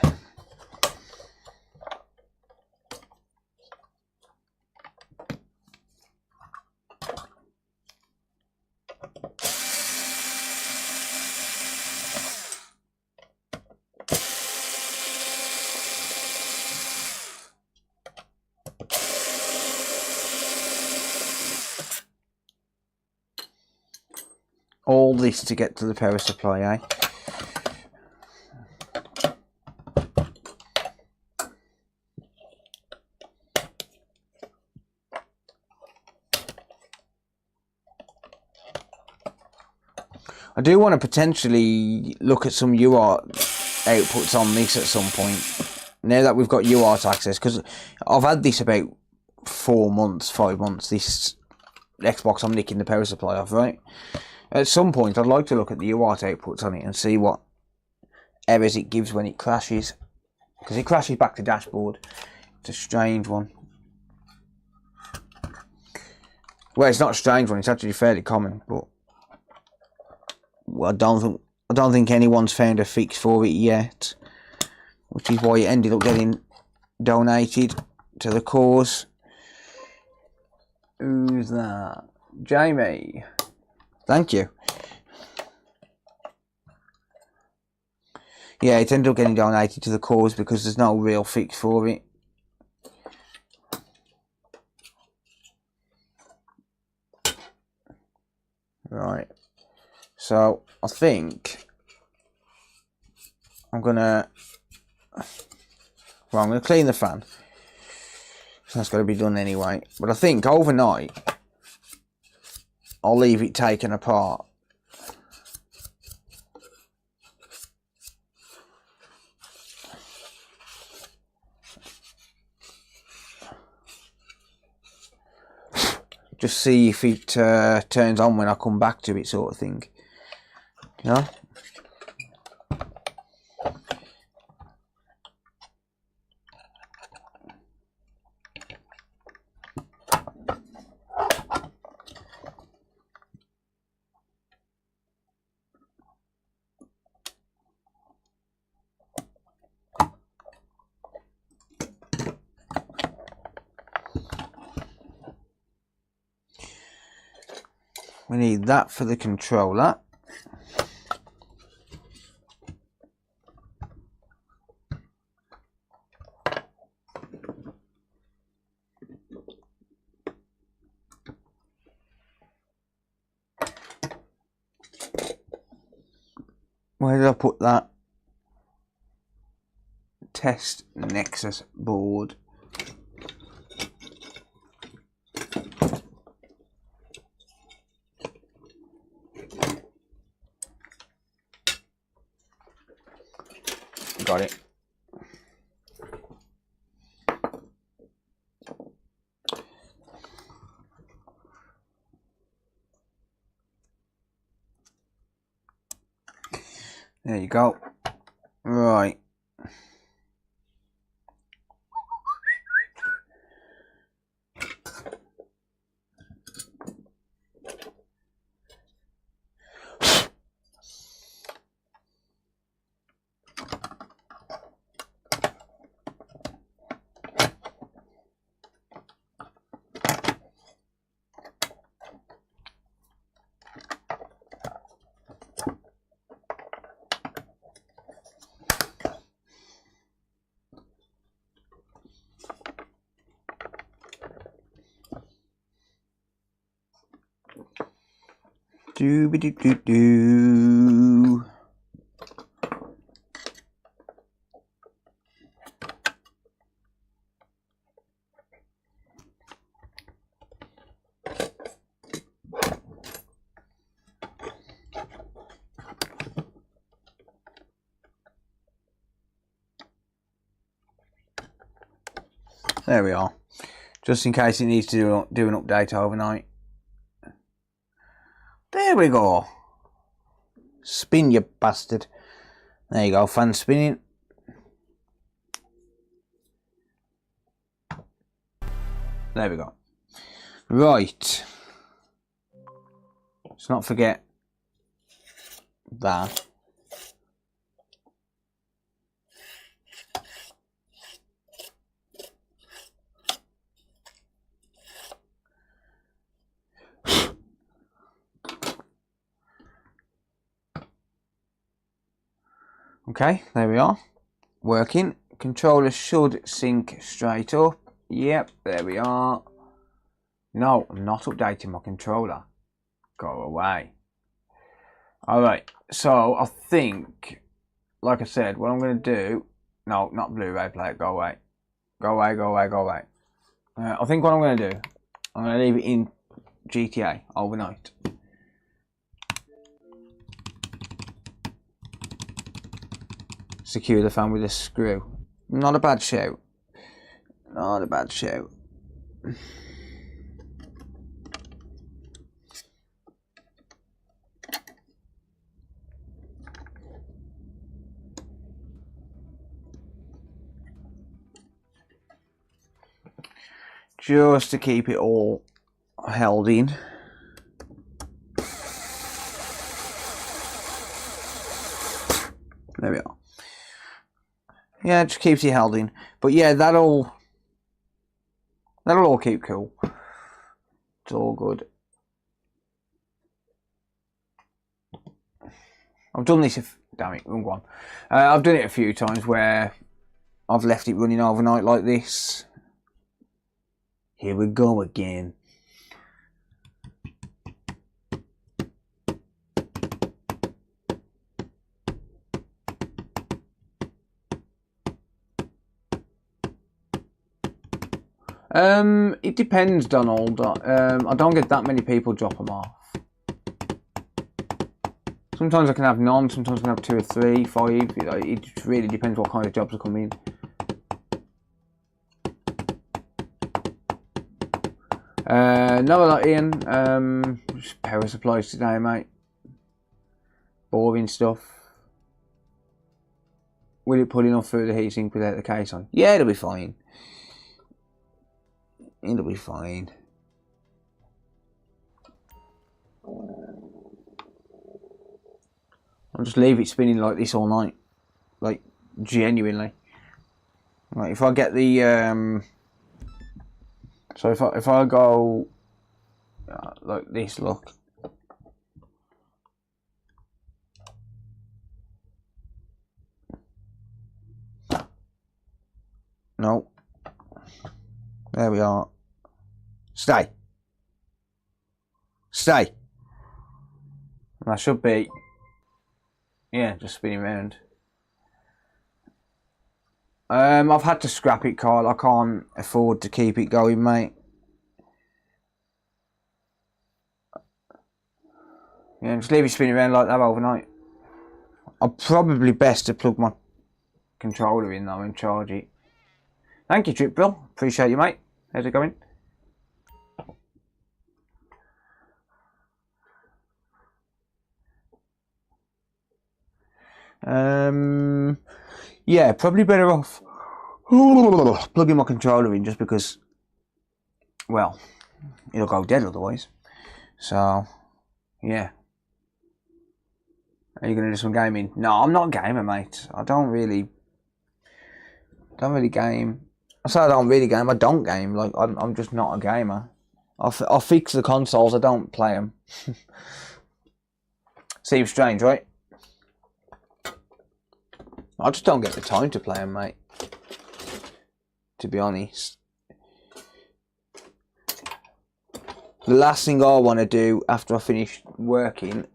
All this to get to the power supply, eh? I do want to potentially look at some UART outputs on this at some point. Now that we've got UART access, because I've had this about 4 months, 5 months, this Xbox I'm nicking the power supply off, right? At some point I'd like to look at the UART outputs on it and see what errors it gives when it crashes. Because it crashes back to dashboard. It's a strange one. Well, it's not a strange one, it's actually fairly common, but I don't think anyone's found a fix for it yet, which is why it ended up getting donated to the cause. Who's that? Jamie. Thank you. Yeah, it ended up getting donated to the cause because there's no real fix for it. Right. So, I think I'm gonna clean the fan. So that's got to be done anyway. But I think overnight, I'll leave it taken apart. Just see if it turns on when I come back to it, sort of thing. You know? We need that for the controller. Where did I put that? Test Nexus board. Got it. There you go. Right. Doo-ba-doo-doo-doo. There we are. Just in case it needs to do an update overnight. There we go. Spin, you bastard. There you go, fan spinning. There we go. Right. Let's not forget that. Okay, there we are. Working. Controller should sync straight up. Yep, there we are. No, I'm not updating my controller. Go away. Alright, so I think, like I said, what I'm going to do... No, not Blu-ray player, go away. Go away, go away, go away. I think what I'm going to do, I'm going to leave it in GTA overnight. Secure the fan with a screw. Not a bad shout. Not a bad shout. Just to keep it all held in. There we are. Yeah, it just keeps you held in. But yeah, that'll all keep cool. It's all good. I've done this damn it, wrong one. I've done it a few times where I've left it running overnight like this. Here we go again. It depends, Donald. I don't get that many people drop them off. Sometimes I can have none, sometimes I can have 2 or 3, 5. It really depends what kind of jobs are coming in. No, not Ian. Just power supplies today, mate. Boring stuff. Will it pull enough through the heatsink without the case on? Yeah, it'll be fine. It'll be fine. I'll just leave it spinning like this all night. Like, genuinely. Like, if I get the, so if I go, like this, look. No. There we are. Stay. Stay. And I should be, yeah, just spinning around. I've had to scrap it, Carl. I can't afford to keep it going, mate. Yeah, just leave it spinning around like that overnight. I'm probably best to plug my controller in though and charge it. Thank you, Trip Bill. Appreciate you, mate. How's it going? Yeah, probably better off plugging my controller in just because, well, it'll go dead otherwise. So, yeah. Are you going to do some gaming? No, I'm not a gamer, mate. I don't really game. I say I don't really game. I don't game. Like, I'm just not a gamer. I'll fix the consoles. I don't play them. Seems strange, right? I just don't get the time to play them, mate. To be honest. The last thing I want to do after I finish working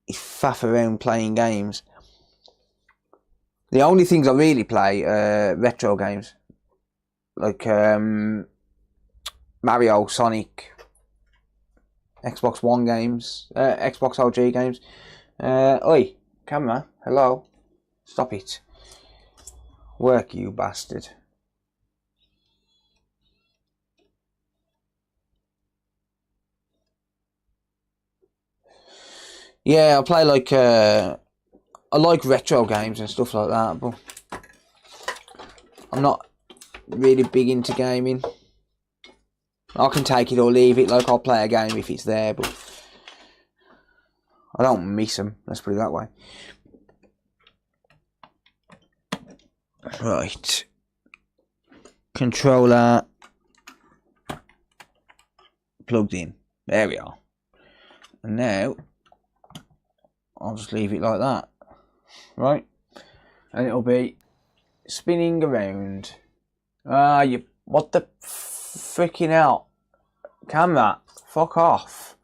is faff around playing games. The only things I really play are retro games. Like Mario, Sonic, Xbox One games, Xbox OG games. Oi, camera, hello. Stop it. Work, you bastard. Yeah, I play like I like retro games and stuff like that, but I'm not really big into gaming. I can take it or leave it. Like, I'll play a game if it's there, but I don't miss them. Let's put it that way. Right. Controller plugged in. There we are. And now I'll just leave it like that. Right? And it'll be spinning around. What the freaking hell? Camera, fuck off.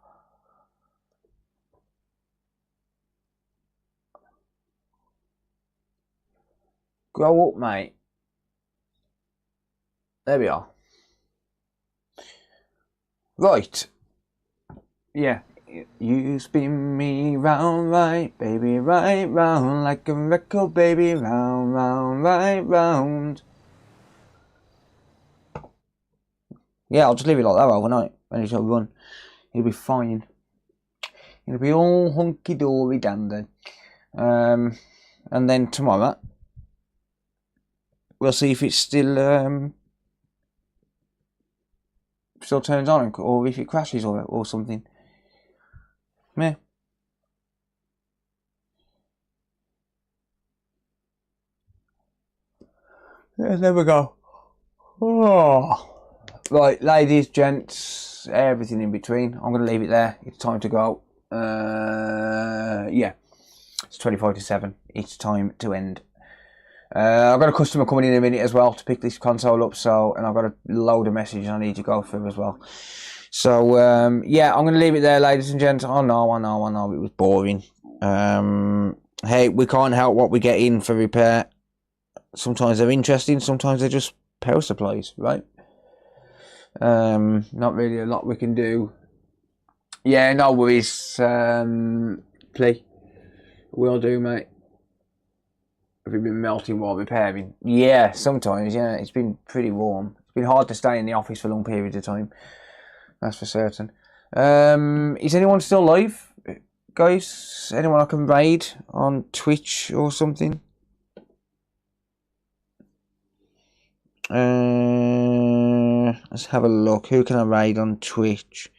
Grow up, mate. There we are. Right. Yeah. You spin me round, right, baby, right round, like a record, baby, round, round, right round. Yeah, I'll just leave it like that overnight, and it'll run. It'll be fine. It'll be all hunky-dory dandy. And then tomorrow, we'll see if it still turns on, or if it crashes or something. Yeah. There we go. Oh. Right, ladies, gents, everything in between. I'm going to leave it there. It's time to go. Yeah. It's 25 to 7. It's time to end. I've got a customer coming in a minute as well to pick this console up, and I've got a load of messages I need to go through as well. So, yeah, I'm going to leave it there, ladies and gents. I know, it was boring. Hey, we can't help what we get in for repair. Sometimes they're interesting, sometimes they're just power supplies, right? Not really a lot we can do. Yeah, no worries. Play. Will do, mate. Have you been melting while repairing? Yeah, sometimes, yeah. It's been pretty warm. It's been hard to stay in the office for long periods of time. That's for certain. Is anyone still live, guys? Anyone I can raid on Twitch or something? Let's have a look. Who can I raid on Twitch?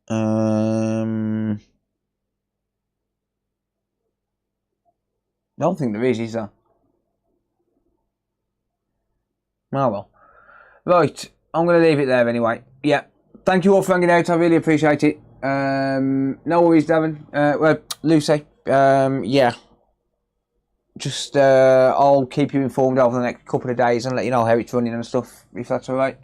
I don't think there is there? Oh well. Right, I'm going to leave it there anyway. Yeah, thank you all for hanging out. I really appreciate it. No worries, Devon. Well, Lucy. Yeah. Just I'll keep you informed over the next couple of days and let you know how it's running and stuff, if that's alright.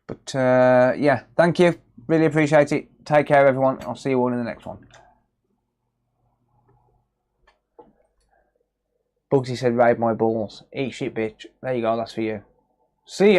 But yeah, thank you. Really appreciate it. Take care, everyone. I'll see you all in the next one. Bugsy said, raid my balls. Eat shit, bitch. There you go, that's for you. See ya.